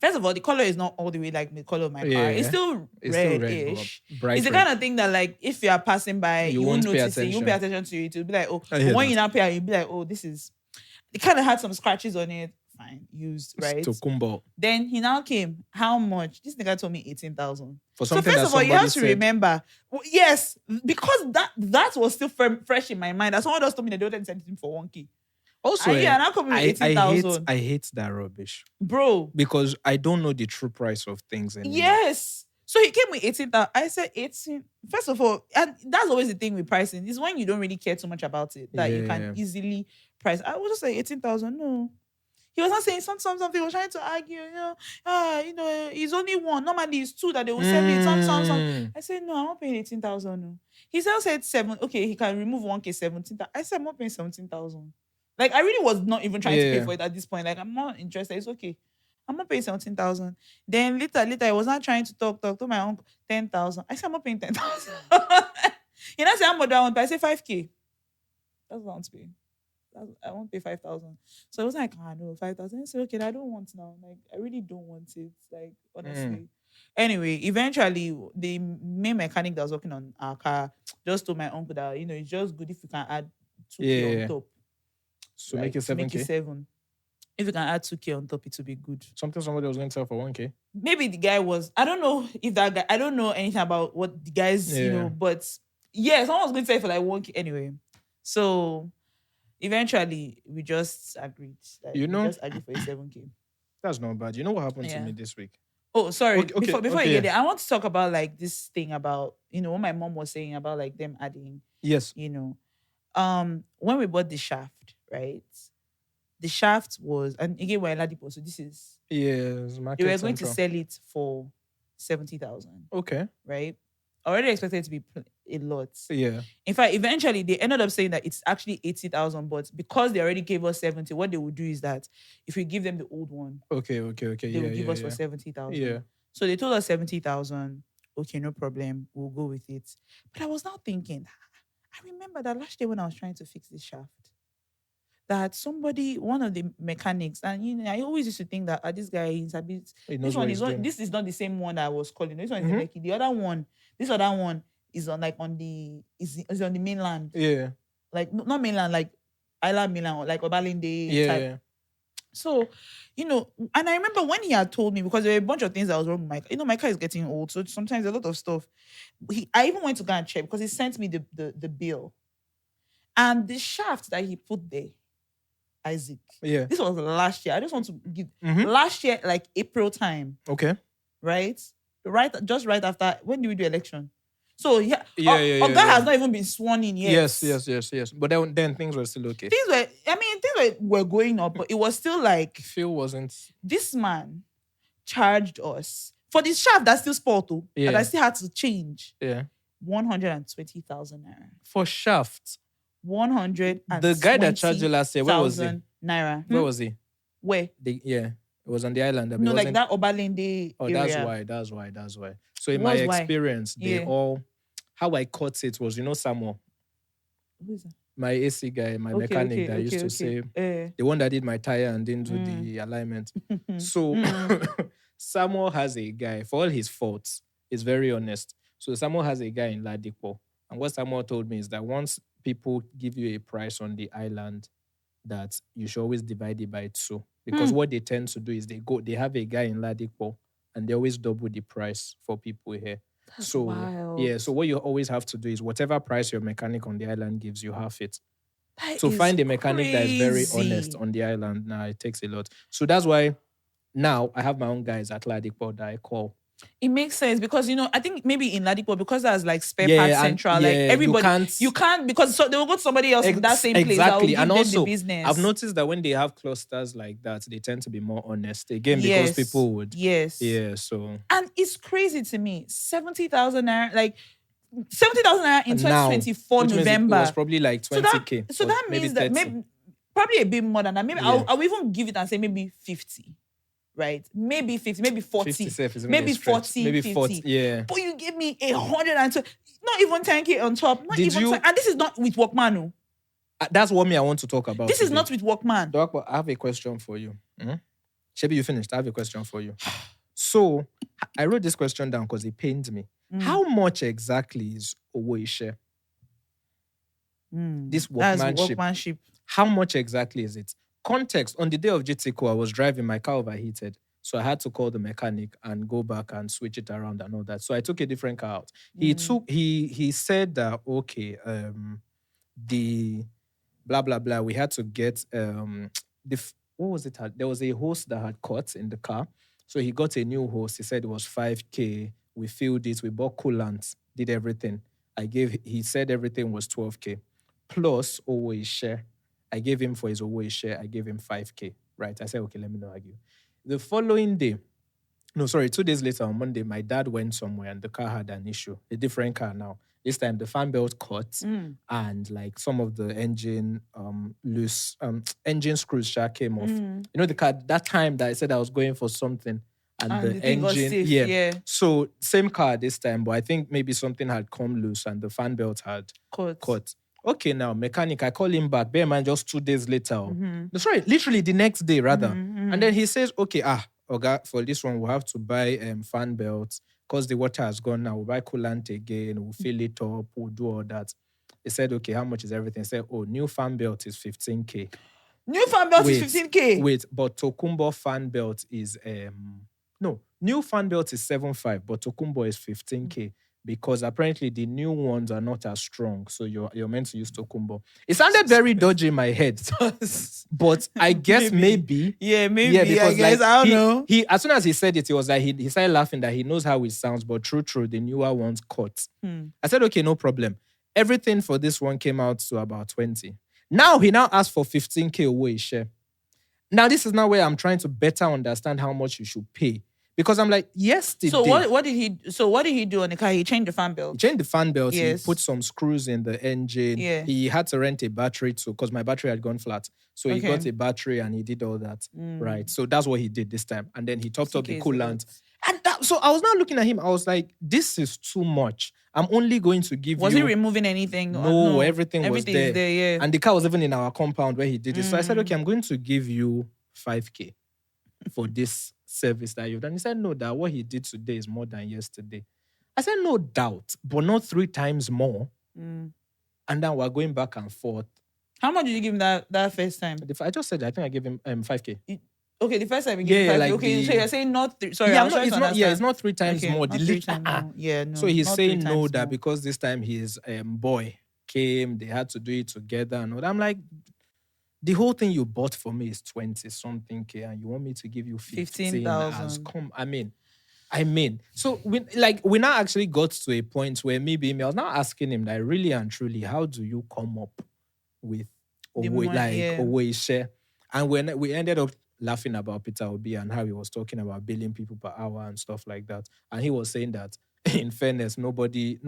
First of all, the color is not all the way like the color of my car. Yeah. It's still It's still red-ish. red, bright It's the red. kind of thing that, like, if you are passing by, You you won't won't pay notice it. You won't pay attention to it. You'll be like, oh, I hear but when that. you now pay, you'll be like, oh, this is. It kind of had some scratches on it. Fine, used, right? Tokumbo. Then he now came. How much? This nigga told me 18,000. For So something first that of all, you somebody have to said. remember, yes, because that was still fresh in my mind. That someone else told me that they wanted to send it for 1K. Also, Yeah, now come with 18,000. I hate that rubbish Bro, because I don't know the true price of things anymore. yes. So he came with 18,000. I said 18. First of all, and that's always the thing with pricing, is when you don't really care too much about it, that you can easily price. I was just like 18,000. No. He was not saying something. He was trying to argue, it's only one. Normally it's two that they will sell it. Some. I said, no, I'm not paying 18,000. No. He still said 7. Okay, he can remove 1K 17,000. I said, I'm not paying 17,000. Like, I really was not even trying to pay for it at this point. Like, I'm not interested. It's okay. I'm not paying 17,000. Then later, I was not trying to talk to my uncle. 10,000. I said, I'm not paying 10,000. You know, say how much do I want? But I say 5K. That's what I want to pay. I won't pay 5,000. So I was like, no, 5,000. I said, okay, I don't want now. Like, I really don't want it. Like, honestly. Anyway, eventually, the main mechanic that was working on our car just told my uncle that, it's just good if you can add 2K on top. So make it 7K? Make it 7. If you can add 2K on top, it will be good. Something somebody was going to sell for 1K? Maybe the guy was, I don't know if that guy, I don't know anything about what the guys, but yeah, someone was going to sell it for like 1K anyway. So eventually, we just agreed. Like, we just agreed for a 7K. That's not bad. You know what happened to me this week? Oh, sorry. Okay, before you get there, I want to talk about like this thing about, what my mom was saying about like them adding. Yes. When we bought the shaft, right? The shaft was, and again, we're in Ladipo, so this is. Yes, they were going to sell it for 70,000. Okay. Right? Already expected it to be a lot. Yeah. In fact, eventually they ended up saying that it's actually 80,000, but because they already gave us 70, what they would do is that if we give them the old one, okay, they would give us for 70,000. Yeah. So they told us 70,000. Okay, no problem. We'll go with it. But I was now thinking, I remember that last year when I was trying to fix this shaft, that one of the mechanics, and I always used to think that this guy is a bit. This is not the same one that I was calling. This one is like the other one. This other one is on the mainland. Yeah. Like not mainland, like island mainland, like Obalende type. Yeah. So, and I remember when he had told me, because there were a bunch of things that was wrong with my car. My car is getting old, so sometimes a lot of stuff. I even went to go and check because he sent me the bill. And the shaft that he put there, Isaac. Yeah. This was last year. I just want to give last year, like April time. Okay. Right? Just right after, when did we do election? So yeah. Oga has not even been sworn in yet. Yes. But then things were still okay. Things were going up, but it was still like Phil wasn't. This man charged us for this shaft that's still sport too. And I still had to change. Yeah. 120,000 naira. For shaft. 120,000. The guy that charged you last year, where was he? Naira. Where was he? Where? It was on the island. No, like that Obalende area. That's why. So in my experience, they all, how I caught it was, Samuel. Who is that? My AC guy, my mechanic that used to say, the one that did my tire and didn't do the alignment. So Samuel has a guy, for all his faults, he's very honest. So Samuel has a guy in Ladipo. And what Samuel told me is that once people give you a price on the island, that you should always divide it by 2. Because what they tend to do is they have a guy in Ladipo and they always double the price for people here. That's wild. Yeah, so what you always have to do is whatever price your mechanic on the island gives you, half it. That so is find a mechanic that is very crazy. honest on the island. Now it takes a lot. So that's why now I have my own guys at Ladipo that I call. It makes sense because I think maybe in Ladipo, because that's like spare parts central, like everybody you can't because they will go to somebody else in that same place. Exactly, that and will give also them the business. I've noticed that when they have clusters like that, they tend to be more honest again because people would. Yes. Yeah. So. And it's crazy to me. 70,000 naira, like 70,000 naira in 2024 November. It was probably like 20K. So that means that maybe probably a bit more than that. Maybe I'll even give it and say maybe 50. Right, maybe 50, maybe 40, maybe 40, maybe 50. 40. Yeah, but you give me 120, not even 10K on top, not even 10, and this is not with Workman. That's what I want to talk about. This is today. not with Workman. Doc, I have a question for you. Shebi, you finished? I have a question for you. So, I wrote this question down because it pained me. How much exactly is Owoishe? This That's workmanship. How much exactly is it? Context, on the day of GTCO, I was driving, my car overheated. So I had to call the mechanic and go back and switch it around and all that. So I took a different car out. He said that, okay, the blah, blah, blah, we had to get, what was it? There was a hose that had caught in the car. So he got a new hose. He said it was 5K. We filled it. We bought coolant, did everything. He said everything was 12K. Plus Owoishe. I gave him for his Owoishe, I gave him 5K, right? I said, okay, let me not argue. The following day, 2 days later on Monday, my dad went somewhere and the car had an issue, a different car now. This time the fan belt caught and like some of the engine loose, engine screws came off. You know the car, that time that I said I was going for something and the engine, safe, So same car this time, but I think maybe something had come loose and the fan belt had caught. Okay, now, mechanic, I call him back. Bear man, just 2 days later. Sorry, literally the next day, rather. And then he says, okay, Oga, for this one, we'll have to buy fan belts because the water has gone now. We'll buy coolant again. We'll fill it up. We'll do all that. He said, okay, how much is everything? He said, oh, new fan belt is 15K. New fan belt is 15K? Wait, but Tokumbo fan belt is, new fan belt is 7.5, but Tokumbo is 15K. Because apparently the new ones are not as strong. So you're meant to use Tokumbo. It sounded very dodgy in my head. But I guess maybe. Yeah, maybe. Yeah, because I guess, I don't know. He as soon as he said it, he was like, he started laughing that he knows how it sounds, but true, the newer ones cut. I said, okay, no problem. Everything for this one came out to about 20. Now he asked for 15K Owoishe. Now this is now where I'm trying to better understand how much you should pay. Because I'm like, yesterday. So what did he do on the car? He changed the fan belt. He changed the fan belt. Yes. He put some screws in the engine. Yeah. He had to rent a battery too, because my battery had gone flat. So he got a battery and he did all that. Right. So that's what he did this time. And then he topped up the coolant. And so I was now looking at him. I was like, this is too much. I'm only going to give you. Was he removing anything? No, everything was there. Yeah. And the car was even in our compound where he did it. So I said, okay, I'm going to give you 5K for this service that you've done. He said, no, that what he did today is more than yesterday. I said, no doubt, but not 3 times more. And then we're going back and forth. How much did you give him that first time? I just said, I think I gave him 5K. Okay, the first time you gave him 5K. Like okay, so you're saying not 3. Sorry, it's not 3 times more. Not 3 times more. Yeah, no. So he's saying no, that because this time his boy came, they had to do it together. And I'm like, the whole thing you bought for me is 20-something K, and you want me to give you 15,000. I mean. So we now actually got to a point where maybe I was now asking him that really and truly, how do you come up with Owoishe? And when we ended up laughing about Peter Obi and how he was talking about billing people per hour and stuff like that, and he was saying that in fairness, no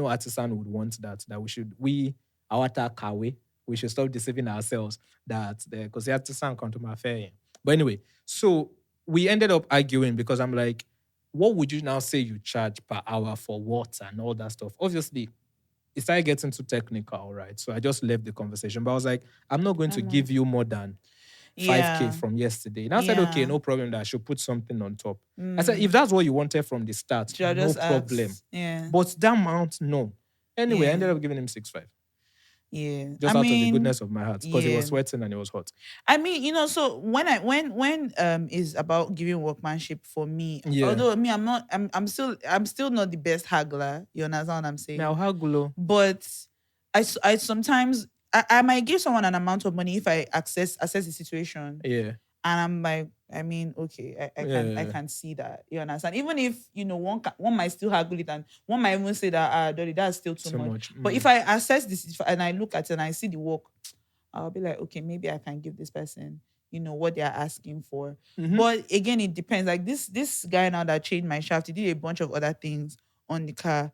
artisan would want that. That our Kawe. We should stop deceiving ourselves because they have to sound to my fair. But anyway, so we ended up arguing because I'm like, what would you now say you charge per hour for what and all that stuff? Obviously, it started getting too technical, right? So I just left the conversation. But I was like, I'm not going to give you more than 5K from yesterday. And I said, okay, no problem, that I should put something on top. I said, if that's what you wanted from the start, no problem. Yeah. But that amount, no. Anyway, I ended up giving him 6.5. Yeah. Just out of the goodness of my heart. Because it was sweating and it was hot. I mean, so when is about giving workmanship for me, although I'm still not the best haggler. You understand what I'm saying? Now haggle. But I sometimes I might give someone an amount of money if I assess the situation. Yeah. And I'm like, I mean, okay, I can see that. You understand? Even if, one might still haggle it and one might even say that, Dolly, that's still too much. But if I assess this and I look at it and I see the work, I'll be like, okay, maybe I can give this person, what they're asking for. But again, it depends. Like this guy now that changed my shaft, he did a bunch of other things on the car.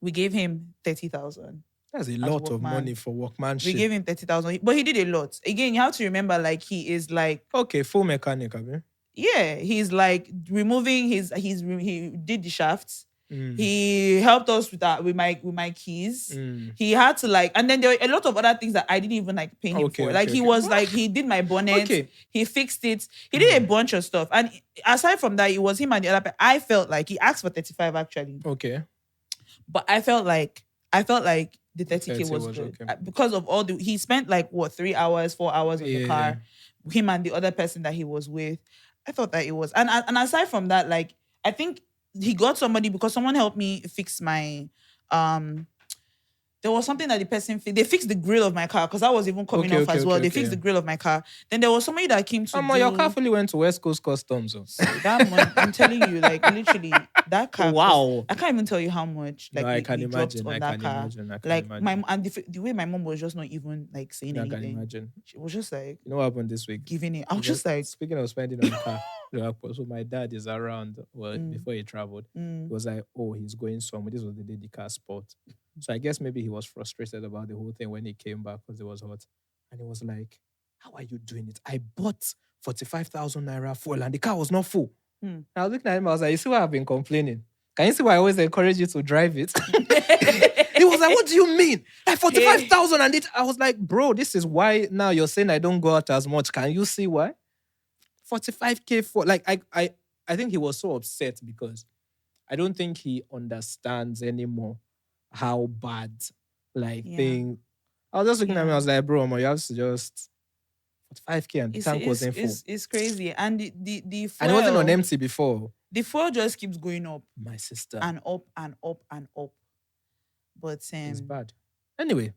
We gave him 30,000. That's a lot of money for workmanship. We gave him 30,000, but he did a lot. Again, you have to remember, like, he is like... Okay, full mechanic, I mean. Yeah, he's like removing he did the shafts. He helped us with that with my keys. He had to like, and then there were a lot of other things that I didn't even like pay him for. Like he was like, he did my bonnet, he fixed it, he did a bunch of stuff. And aside from that, it was him and the other. I felt like he asked for 35 actually. Okay. But I felt like the 30K was good because of all he spent like what 3 hours, 4 hours in the car, him and the other person that he was with. I thought that it was, and aside from that, like I think he got somebody because someone helped me fix my there was something that the person they fixed the grill of my car because I was even coming off as well. They fixed the grill of my car. Then there was somebody that came to your car fully went to West Coast Customs. So that month, I'm telling you, like literally that car. Wow. I can't even tell you how much. Like no, I can imagine. On that car. Like the way my mom was just not even like saying anything. I can imagine. She was just like, you know what happened this week? Giving it. I was just like, speaking of spending on the car. So my dad is around. Well, before he traveled, he was like, "Oh, he's going somewhere." This was the day the car spot. So I guess maybe he was frustrated about the whole thing when he came back because it was hot, and he was like, "How are you doing it? I bought 45,000 naira fuel and the car was not full." And I was looking at him. I was like, "You see why I've been complaining? Can you see why I always encourage you to drive it?" He was like, "What do you mean? Like 45,000 and it?" I was like, "Bro, this is why now you're saying I don't go out as much. Can you see why?" 45K for like I think he was so upset because I don't think he understands anymore how bad thing. I was just looking at me, I was like, bro, you have to just 45K and the tank wasn't full. It's crazy. And the fuel, and it wasn't on empty before. The fuel just keeps going up. My sister. And up and up and up. But it's bad. Anyway,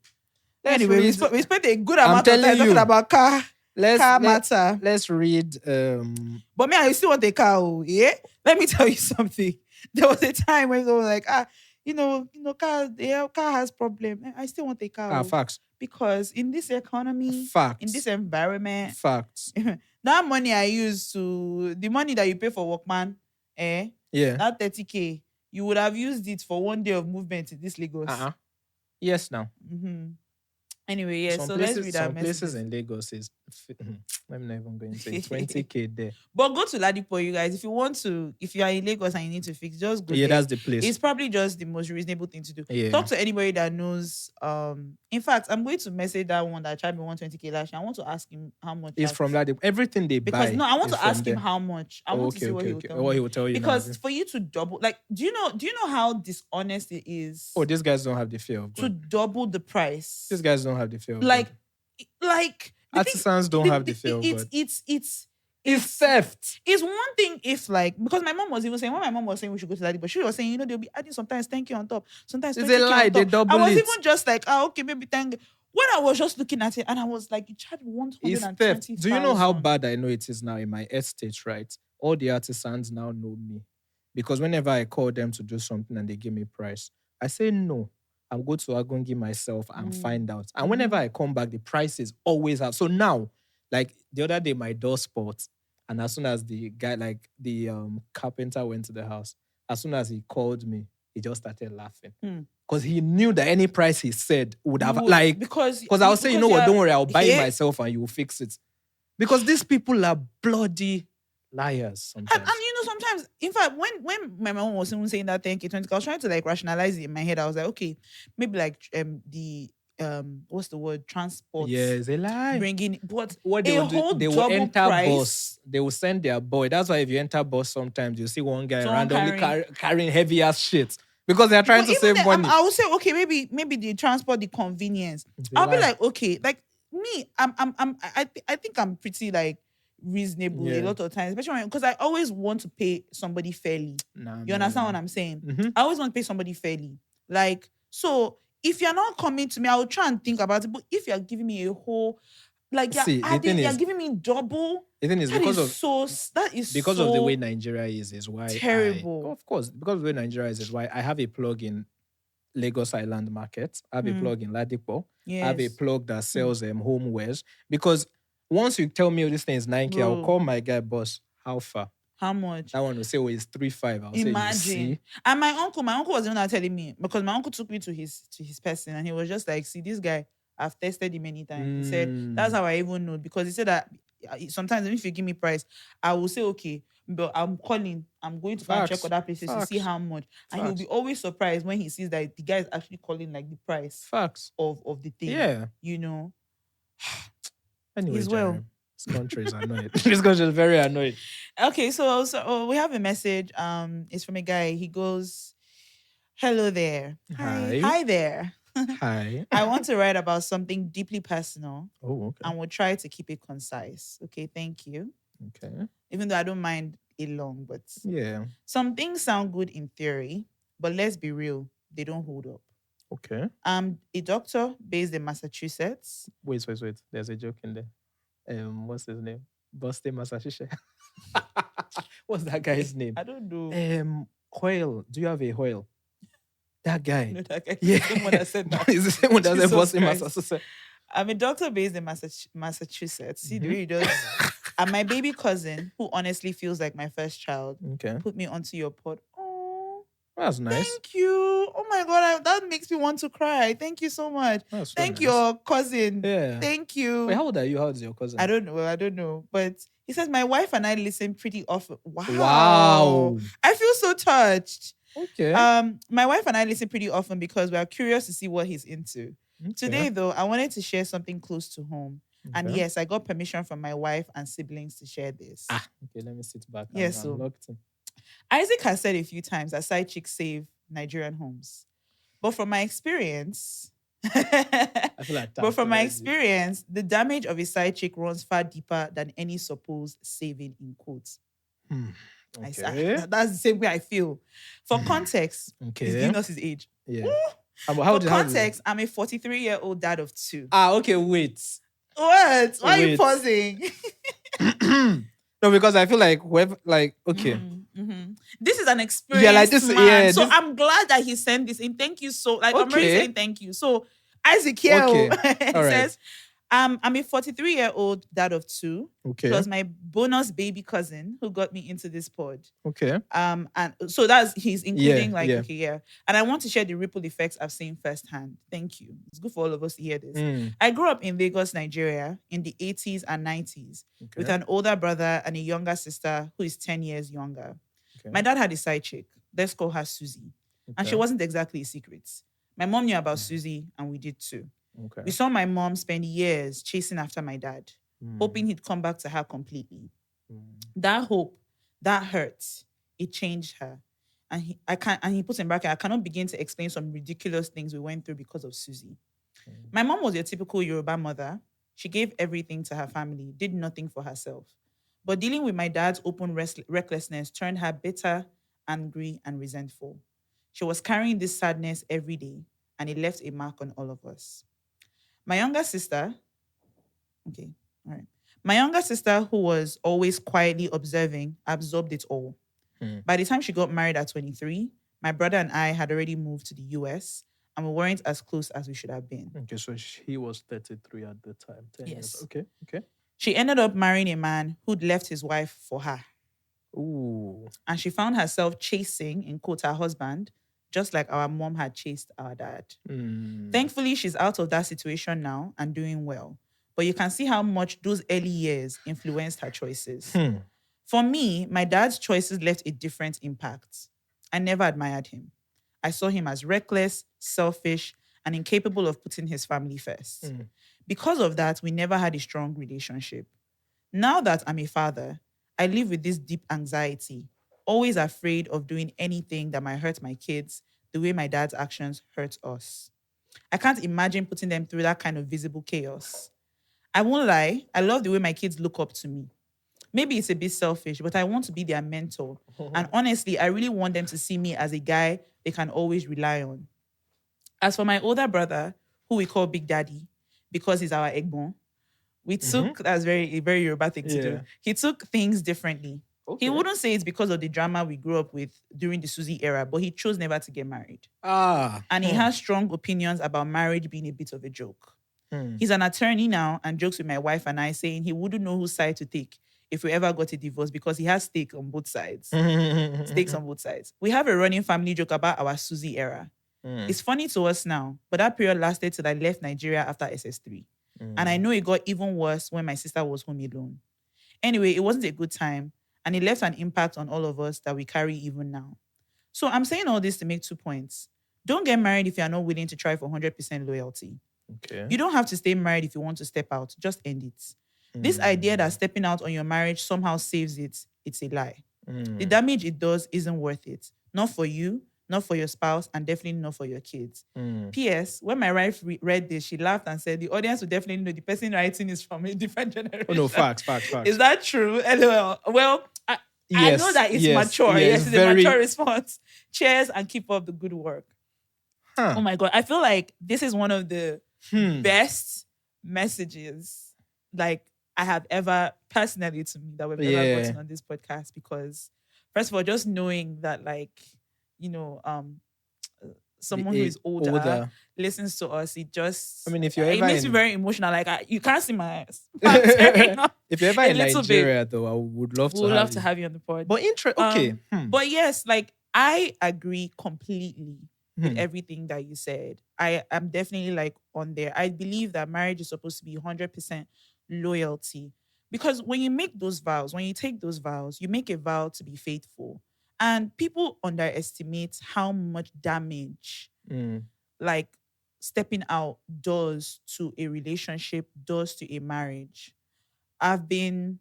we spent a good amount of time talking about car matter. Let's read. But me, I still want a car. Yeah, let me tell you something. There was a time when it was like, car has problem. I still want a car. Facts. Because in this economy, in this environment, facts. That money I use the money that you pay for Workman, that 30K, you would have used it for 1 day of movement in this Lagos. Yes, now. Anyway, yeah, so let's read our messages. Places in Lagos is, I'm not even going to say 20K there. But go to Ladipo, you guys. If you are in Lagos and you need to fix, just go there. Yeah, that's the place. It's probably just the most reasonable thing to do. Yeah. Talk to anybody that knows. In fact, I'm going to message that one that tried me 120K last year. I want to ask him how much. It's from Ladipo. Everything they buy. Because I want to ask him how much. I want to see what he will tell me. What he will tell you. Because for you to double, like, do you know how dishonest it is? Oh, these guys don't have the fear of God. To double the price. These guys don't have the fear of God. Artisans don't have the fear of God. It's theft. It's one thing if because my mom was even saying, when my mom was saying we should go to that, but she was saying, they'll be adding sometimes 10K on top, sometimes 20K it's a lie, they double it. I was even just like, okay, maybe 10K. When I was just looking at it and I was like, you charge 120,000. Do you know how bad I know it is now in my estate, right? All the artisans now know me. Because whenever I call them to do something and they give me price, I say no. I'll go to Agongi myself and find out. And whenever I come back, the price is always out. So now, like the other day, my door spot, and as soon as the guy, like the carpenter went to the house, as soon as he called me, he just started laughing. Because he knew that any price he said would have, because I was saying, you know what, don't worry, I'll buy it myself and you will fix it. Because these people are bloody liars sometimes. And sometimes, in fact, when my mom was even saying that 10K, 20K, I was trying to rationalize it in my head. I was like, okay, maybe the what's the word? Transport. Yeah, it's a lie. Bringing what they will do, they will enter bus. They will send their boy. That's why if you enter bus, sometimes you see one guy randomly carrying heavy ass shit. Because they are trying to save money. I would say, okay, maybe the transport, the convenience. I'll be like, okay, like me, I think I'm pretty reasonable a lot of times, especially because I always want to pay somebody fairly. You understand what I'm saying? I always want to pay somebody fairly. So if you're not coming to me, I will try and think about it. But if you're giving me a whole, you're giving me double. The thing is, because of the way Nigeria is why terrible. Of course, because of the way Nigeria is why I have a plug in Lagos Island Market. I have a plug in Ladipo. Yes. I have a plug that sells homewares. Because once you tell me this thing is 9K, I'll call my guy, boss, how far? How much? That one will say, it's 3.5. I'll Imagine. Say, you see? And my uncle was the one that telling me, because my uncle took me to his person and he was just like, see, this guy, I've tested him many times. He said, that's how I even know. Because he said that sometimes if you give me price, I will say okay, but I'm calling. I'm going to go and check Facts. other places to see Facts. how much, and he'll be Facts. always surprised when he sees that the guy is actually calling like the price Facts. of the thing. Yeah. You know, Anyway, he's well. Jerry, this country is annoyed. This country is very annoyed. Okay, so we have a message. It's from a guy. He goes, "Hello there. Hi. Hi there. Hi. I want to write about something deeply personal Oh, okay. and will try to keep it concise. Okay, thank you. Okay. Even though I don't mind it long, but Yeah. some things sound good in theory, but let's be real, they don't hold up. Okay. I'm a doctor based in Massachusetts. Wait. There's a joke in there. What's his name? Boston, Massachusetts. What's that guy's name? I don't know. Hoyle. Do you have a Hoyle? That guy. No, that guy. Yeah. He's the one that said that. It's the same one that said Jesus Boston, Christ. Massachusetts. I'm a doctor based in Massachusetts. See the Mhm. way he does. And my baby cousin, who honestly feels like my first child, Okay. put me onto your pod. Oh, That's nice. thank you. Oh my God, that makes me want to cry. Thank you so much. That's so Thank nice. your cousin. Yeah. Thank you. Wait, how old are you? How old is your cousin? I don't know. But he says my wife and I listen pretty often. Wow. Wow. I feel so touched. Okay. My wife and I listen pretty often because we are curious to see what he's into. Okay. Today, though, I wanted to share something close to home. And Okay. yes, I got permission from my wife and siblings to share this. Okay, let me sit back. Yes, I'm so- locked in. Isaac has said a few times that side chicks save Nigerian homes. But from my experience, I feel like but from my already. experience, the damage of a side chick runs far deeper than any supposed saving in quotes. Okay. That's the same way I feel. For context, he's Okay. giving us his age. Yeah. Woo! How For old is context, I'm a 43-year-old dad of 2. Okay, wait. What? Why are you Wait. pausing? No, because I feel like whoever, like, okay. Mhm. This is an experience. like this- Man. yeah, So this- I'm glad that he sent this in. Thank you so. Like I'm already Okay. saying thank you. So Isaac here Okay. it All right. says, I'm a 43-year-old dad of 2. Okay. Plus my bonus baby cousin who got me into this pod. Okay. And so he's including Yeah. okay, yeah. And I want to share the ripple effects I've seen firsthand. Thank you. It's good for all of us to hear this. I grew up in Lagos, Nigeria in the 80s and 90s with an older brother and a younger sister who is 10 years younger. Okay. My dad had a side chick. Let's call her Susie. And she Okay. wasn't exactly a secret. My mom knew about Susie and we did too. Okay. We saw my mom spend years chasing after my dad, Mm. hoping he'd come back to her completely. Mm. That hope, that hurt, it changed her. And he puts in bracket, I cannot begin to explain some ridiculous things we went through because of Susie. My mom was your typical Yoruba mother. She gave everything to her family, did nothing for herself. But dealing with my dad's open recklessness turned her bitter, angry, and resentful. She was carrying this sadness every day, and it left a mark on all of us. My younger sister, My younger sister, who was always quietly observing, absorbed it all. By the time she got married at 23, my brother and I had already moved to the US and we weren't as close as we should have been. Okay, so he was 33 at the time. 10 years. Yes. Okay. She ended up marrying a man who'd left his wife for her. Ooh. And she found herself chasing, in quotes, her husband, just like our mom had chased our dad. Thankfully, she's out of that situation now and doing well. But you can see how much those early years influenced her choices. For me, my dad's choices left a different impact. I never admired him. I saw him as reckless, selfish, and incapable of putting his family first. Because of that, we never had a strong relationship. Now that I'm a father, I live with this deep anxiety, always afraid of doing anything that might hurt my kids the way my dad's actions hurt us. I can't imagine putting them through that kind of visible chaos. I won't lie, I love the way my kids look up to me. Maybe it's a bit selfish, but I want to be their mentor. And honestly, I really want them to see me as a guy they can always rely on. As for my older brother, who we call Big Daddy, because he's our egbon, we took, that's a very Yoruba thing to do. Yeah. He took things differently. Okay. He wouldn't say it's because of the drama we grew up with during the Susie era, but he chose never to get married. And he has strong opinions about marriage being a bit of a joke. He's an attorney now and jokes with my wife and I, saying he wouldn't know whose side to take if we ever got a divorce because he has stakes on both sides. Stakes on both sides. We have a running family joke about our Susie era. It's funny to us now, but that period lasted till I left Nigeria after SS3. And I know it got even worse when my sister was home alone. Anyway, it wasn't a good time, and it left an impact on all of us that we carry even now. So I'm saying all this to make 2 points. Don't get married if you are not willing to try for 100% loyalty. Okay. You don't have to stay married if you want to step out. Just end it. This idea that stepping out on your marriage somehow saves it, it's a lie. The damage it does isn't worth it. Not for you, not for your spouse, and definitely not for your kids. P.S. When my wife read this, she laughed and said, the audience will definitely know the person writing is from a different generation. Oh, no, facts. Is that true? LOL. Well, I know that it's mature. Yes, it's a mature response. Cheers and keep up the good work. Oh my God. I feel like this is one of the best messages like I have ever personally to me that we've ever gotten on this podcast, because first of all, just knowing that someone who is older listens to us, it just if you're ever it makes me very emotional. Like you can't see my eyes. If you're ever in Nigeria, though, I would love to have you on the pod. But okay. But yes, like I agree completely with everything that you said. I am definitely like on there. I believe that marriage is supposed to be 100% loyalty, because when you make those vows, when you take those vows, you make a vow to be faithful. And people underestimate how much damage like stepping out does to a relationship, does to a marriage. I've been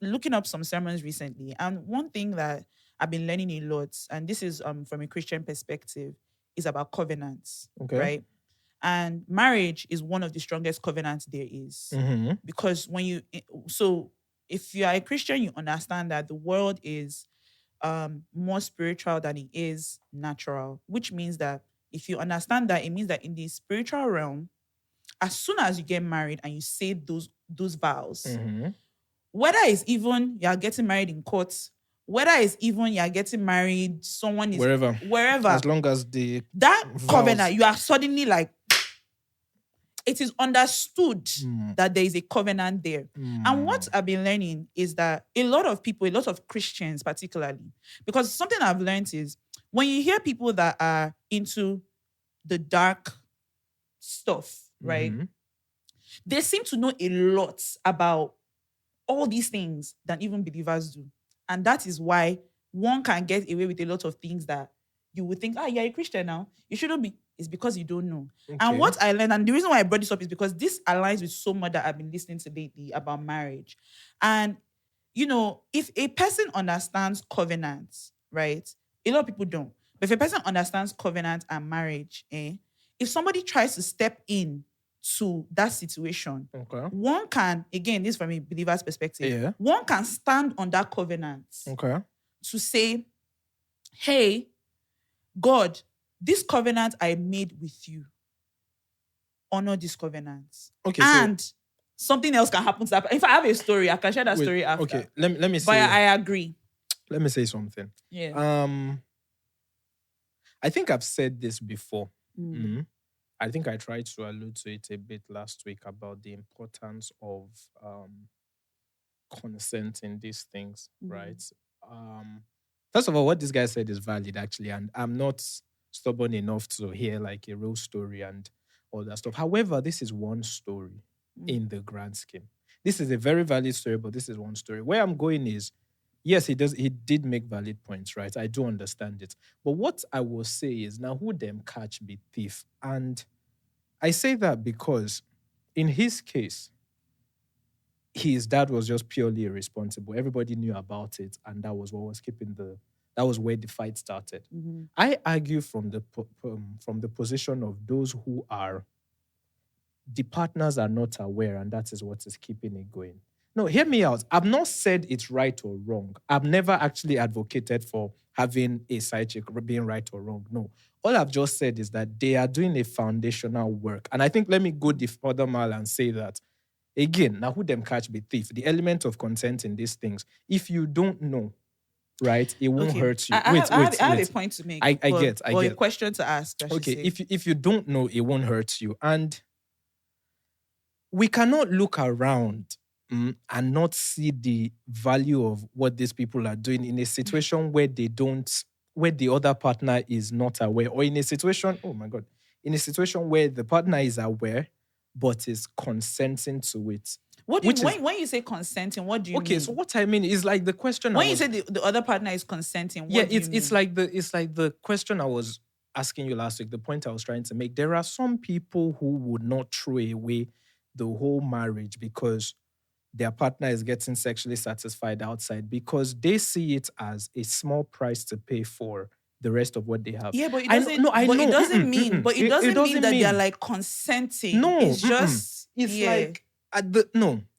looking up some sermons recently, and one thing that I've been learning a lot, and this is from a Christian perspective, is about covenants, right? And marriage is one of the strongest covenants there is. Because if you are a Christian, you understand that the world is more spiritual than it is natural, which means that if you understand that, it means that in the spiritual realm, as soon as you get married and you say those vows, whether it's even you are getting married in court, whether it's even you are getting married, someone is wherever, as long as that covenant, you are suddenly like, it is understood that there is a covenant there. And what I've been learning is that a lot of people, a lot of Christians particularly, because something I've learned is when you hear people that are into the dark stuff, right? They seem to know a lot about all these things than even believers do. And that is why one can get away with a lot of things that you would think, you're a Christian now, you shouldn't be. It's because you don't know. Okay. And what I learned, and the reason why I brought this up is because this aligns with so much that I've been listening to lately about marriage. And, if a person understands covenants, right? A lot of people don't. But if a person understands covenant and marriage, if somebody tries to step in to that situation, one can, again, this from a believer's perspective, one can stand on that covenant to say, hey, God, this covenant I made with you, honor this covenant. Okay. And something else can happen to that. If I have a story, I can share that story after. Okay, let me say. But I agree. Let me say something. Yeah. I think I've said this before. I think I tried to allude to it a bit last week about the importance of consent in these things, right? First of all, what this guy said is valid, actually, and I'm not stubborn enough to hear like a real story and all that stuff. However, this is one story in the grand scheme. This is a very valid story, but this is one story. Where I'm going is, yes, he did make valid points, right? I do understand it. But what I will say is, now who them catch be thief? And I say that because in his case, his dad was just purely irresponsible. Everybody knew about it, and that was what was that was where the fight started. I argue from the position of those who are, the partners are not aware, and that is what is keeping it going. No, hear me out. I've not said it's right or wrong. I've never actually advocated for having a side chick being right or wrong. No. All I've just said is that they are doing a foundational work. And I think let me go the further mile and say that, again, now who them catch be thief? The element of consent in these things, if you don't know, right, it won't hurt you. I have a point to make. I get. a question to ask. Okay, if you don't know, it won't hurt you. And we cannot look around and not see the value of what these people are doing in a situation where where the other partner is not aware, or in a situation, in a situation where the partner is aware but is consenting to it. What do which you is when you say consenting? What do you okay. mean? So what I mean is like the question When I you was say the other partner is consenting, what yeah, do you it's mean? like the question I was asking you last week. The point I was trying to make. There are some people who would not throw away the whole marriage because their partner is getting sexually satisfied outside because they see it as a small price to pay for the rest of what they have. Yeah, but it I know, doesn't. no, I But it know. doesn't mean. But it It doesn't mean doesn't that they're mean like consenting. no. It's just It's yeah. like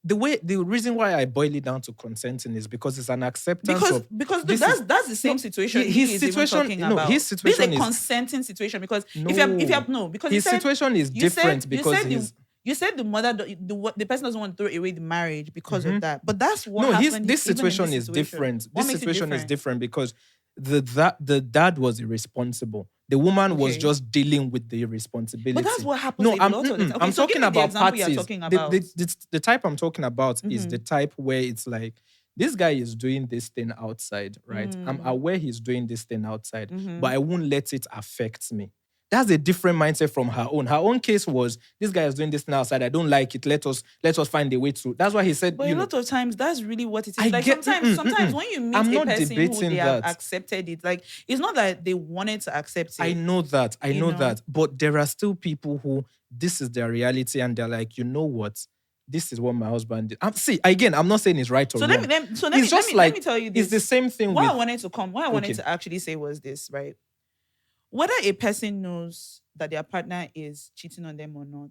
the reason why I boil it down to consenting is because it's an acceptance Because of because this that's is that's the same no, situation his he is even situation. talking No, about. his This is a situation is consenting situation because no. if you have no because His situation is different because he's you said the mother the person doesn't want to throw away the marriage because of that. But that's what no. happened. This even in situation is different. What This makes it situation is different? different because the dad was irresponsible. The woman was Okay. just dealing with the irresponsibility. But that's what happens No, a I'm, lot of the time. Okay, I'm so give talking me the about example parties. you're talking about. The type I'm talking about is Mhm. the type where it's like this guy is doing this thing outside, right? I'm aware he's doing this thing outside, but I won't let it affect me. That's a different mindset from her own. Her own case was this guy is doing this thing outside. I don't like it. Let us find a way to. That's why he said. But a lot of times, that's really what it is. I Like get- sometimes when you meet I'm a not person who debating they have that. accepted it, like it's not that they wanted to accept it. I know that. I You know know? that. But there are still people who this is their reality and they're like, you know what? This is what my husband did. See, again, I'm not saying it's right or So wrong. let me tell you this. It's the same thing What I with wanted Okay. to actually say was this, right? Whether a person knows that their partner is cheating on them or not.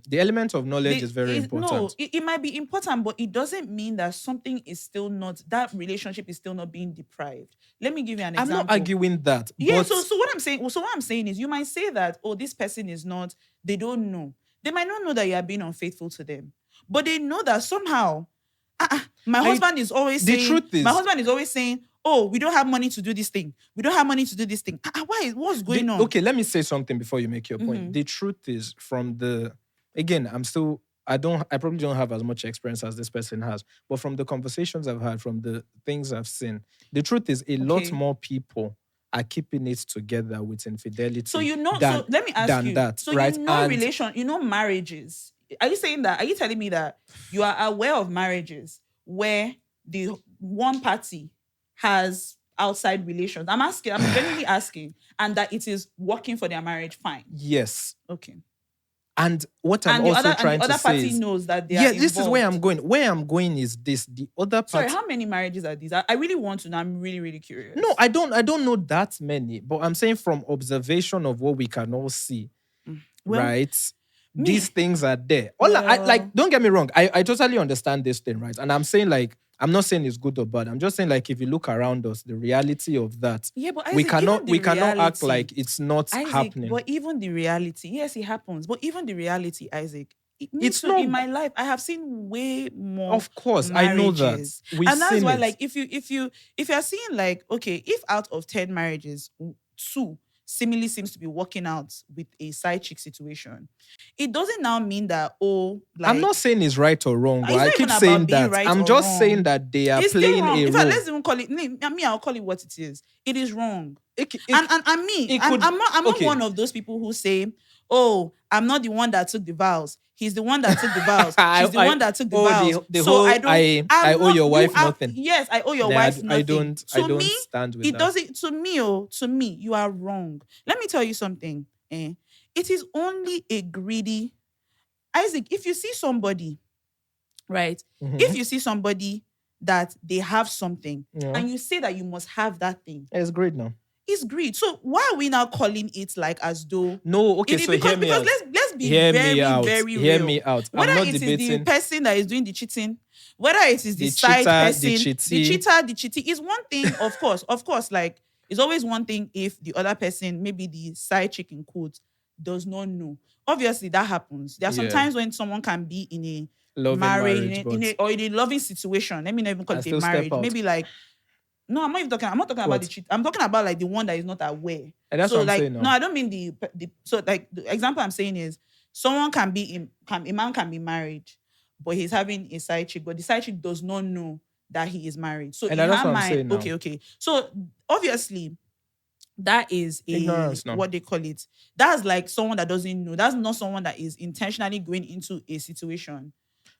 the element of knowledge they- is very important. No, it might be important, but it doesn't mean that something is still not, that relationship is still not being deprived. Let me give you an I'm example. not arguing that. Yeah, but so what I'm saying is you might say that, oh, this person is not, they don't know. They might not know that you are being unfaithful to them, but they know that somehow, my husband is always the saying, truth is- my husband is always saying, oh, we don't have money to do this thing. We don't have money to do this thing. What's going on? Okay, let me say something before you make your point. Mhm. The truth is again, I probably don't have as much experience as this person has, but from the conversations I've had, from the things I've seen, the truth is a lot Okay. more people are keeping it together with infidelity. So you know, than, so let me ask than you. that, So right? you know And marriages. Are you saying that? Are you telling me that you are aware of marriages where the one party has outside relations? I'm genuinely asking, and that it is working for their marriage fine. yes. Okay. And what I'm And the also other trying to say party is, knows that they are this is where I'm involved. going. Where I'm going is this. The other Sorry, party. how many marriages are these? I really want to know. I'm really, really curious. No, I don't know that many, but I'm saying from observation of what we can all see, Well, right? me- These things are there. Like, don't get me wrong. I totally understand this thing, right? And I'm saying like, I'm not saying it's good or bad. I'm just saying like, if you look around us, the reality of that, Yeah, but we Isaac, cannot even the act reality- like it's not Isaac, happening. but even the reality, yes, it happens. But even the reality, Isaac, It's too, not- in my life. I have seen way more. Of course, I know that. marriages. We've And that's seen why, it. like, if you're seeing like, okay, if out of 10 marriages, 2 seemingly seems to be working out with a side chick situation, it doesn't now mean that I'm not saying it's right or wrong, but It's I not keep even saying about being that. right I'm or just wrong. saying that they are it's still playing wrong. a In role. fact, let's even call it. I'll call it what it is. It is wrong. And me, it could- I'm not okay. one of those people who say, "Oh, I'm not the one that took the vows. He's the one that took the vows. She's the one that took the vows." the so whole, I don't. I owe your wife I'm- nothing. Yes, I owe your Nah, wife I nothing. don't To me, stand with it that. doesn't. To me, you are wrong. Let me tell you something. It is only a greedy Isaac. If you see somebody, right? Mhm. If you see somebody that they have something, Yeah. and you say that you must have that thing, It's great now. it's greed. So why are we now calling it like as though No, okay, it is so because hear me out. let's be Hear very, me out. very Hear real. me out. Whether I'm not it is the debating. person that is doing the cheating, whether it is the, The side cheater, the person, cheatee. the cheating is one thing, of course, like it's always one thing if the other person, maybe the side chick in quotes, does not know. Obviously, that happens. There are some Yeah. times when someone can be in a Loving marriage, but or in a loving situation. Let me not even call I it a still step marriage. out. Maybe like, no, I'm not talking about What? the cheat. I'm talking about like the one that is not aware. And that's so what I'm like, saying now. no, I don't mean the so like the example I'm saying is someone a man can be married, but he's having a side chick, but the side chick does not know that he is married. So And in that's her what I'm saying mind, now. okay. So obviously, that is Ignorance now. what they call it. That's like someone that doesn't know. That's not someone that is intentionally going into a situation.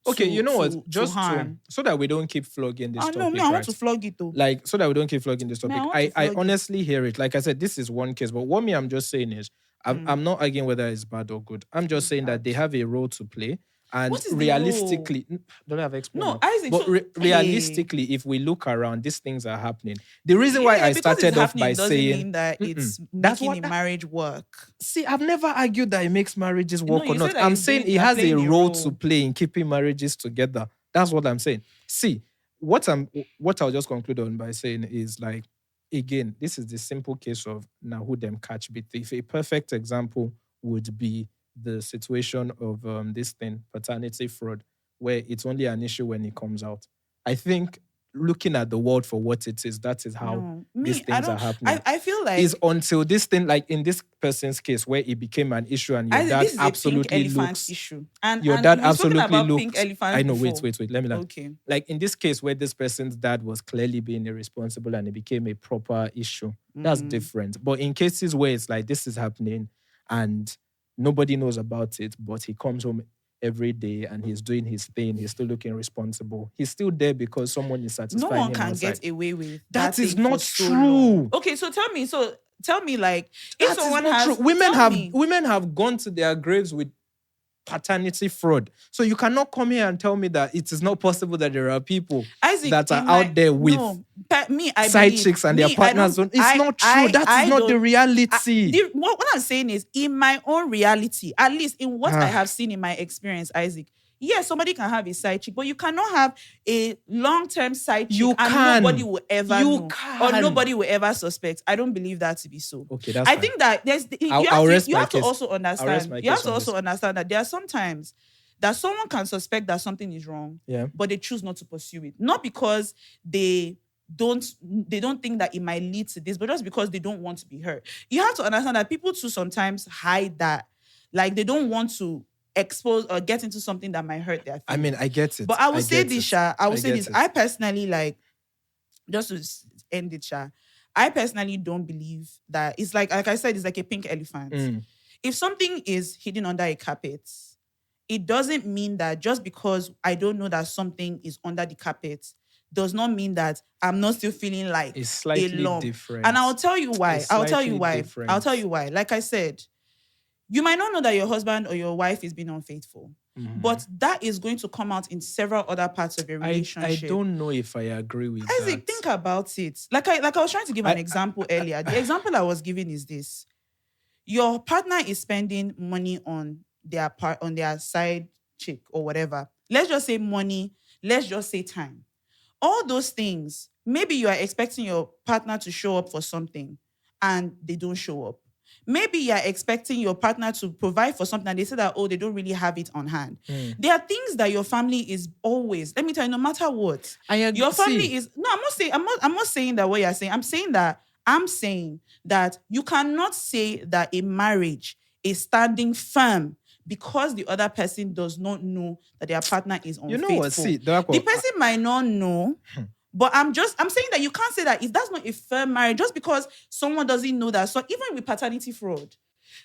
Okay, you know what? to Just to harm. so that we don't keep flogging this Oh no, me, topic, I want right? to flog it though. Like so that we don't keep flogging this Me, I topic. want to I flog it. honestly hear it. Like I said, this is one case, but what me I'm just saying is I'm not arguing whether it's bad or good. I'm just saying that they have a role to play. And What is the realistically, don't have explained. No, Isaac. But So, realistically, if we look around, these things are happening. The reason why I because started it's off happening by doesn't saying mean that it's That's making what a that- marriage work. See, I've never argued that it makes marriages work you or not. said that I'm it's saying doing- it you're has a playing a role to role. play in keeping marriages together. That's what I'm saying. See, what I'll just conclude on by saying is like, again, this is the simple case of now who them catch bit thief. A perfect example would be the situation of this thing, paternity fraud, where it's only an issue when it comes out. I think looking at the world for what it is, that is how No, these me, I things are don't. happening. I feel like Is until this thing, like in this person's case, where it became an issue and your Isaac, dad this is a pink absolutely elephant looks. issue. And Your and dad we've spoken absolutely about pink looks. elephants I know. before. Wait. Let me land. Okay. Like in this case where this person's dad was clearly being irresponsible and it became a proper issue, that's different. But in cases where it's like this is happening and nobody knows about it, but he comes home every day and he's doing his thing, he's still looking responsible. He's still there because someone is No satisfying one him can outside. get away with That is thing for not so true. long. Okay, so tell me, like, if That is someone not has true. Women tell me. women have gone to their graves with paternity fraud. So you cannot come here and tell me that it is not possible that there are people Isaac, that are in out my- there with no, me, I side believe- chicks and me, their partners. I don't- It's not true. That is not the don't- reality. What I'm saying is, in my own reality, at least in what I Ah. have seen in my experience, Isaac, yes, somebody can have a side chick, but you cannot have a long-term side chick You and can. nobody will ever You know or can. nobody will ever suspect. I don't believe that to be so. Okay, that's I fine. think that I'll rest you my have to case. also I'll rest understand. my You have case to on also this. understand that there are some times that someone can suspect that something is wrong, Yeah. but they choose not to pursue it. Not because they don't think that it might lead to this, but just because they don't want to be hurt. You have to understand that people too sometimes hide that. Like they don't want to expose or get into something that might hurt their feelings. I mean, I get it. But I will say get this, it. Sha. I will say get this. it. I personally just to end it, Sha. I personally don't believe that it's like I said, it's like a pink elephant. Mm. If something is hidden under a carpet, it doesn't mean that just because I don't know that something is under the carpet does not mean that I'm not still feeling like It's slightly lump. different. And I'll tell you why. It's I'll tell you slightly why. different. I'll tell you why. Like I said, you might not know that your husband or your wife is being unfaithful, but that is going to come out in several other parts of your I relationship. don't know if I agree with Isaac, that. think about it. Like I was trying to give an example earlier. The example I was giving is this: your partner is spending money on their side chick or whatever. Let's just say money. Let's just say time. All those things. Maybe you are expecting your partner to show up for something, and they don't show up. Maybe you are expecting your partner to provide for something and they say that, oh, they don't really have it on hand. There are things that your family is always, let me tell you, no matter what. I agree. Your family is, no, I'm not saying that what you're saying. I'm saying that you cannot say that a marriage is standing firm because the other person does not know that their partner is unfaithful. You know what? See, The person might not know. But I'm saying that you can't say that if that's not a firm marriage just because someone doesn't know that. So even with paternity fraud,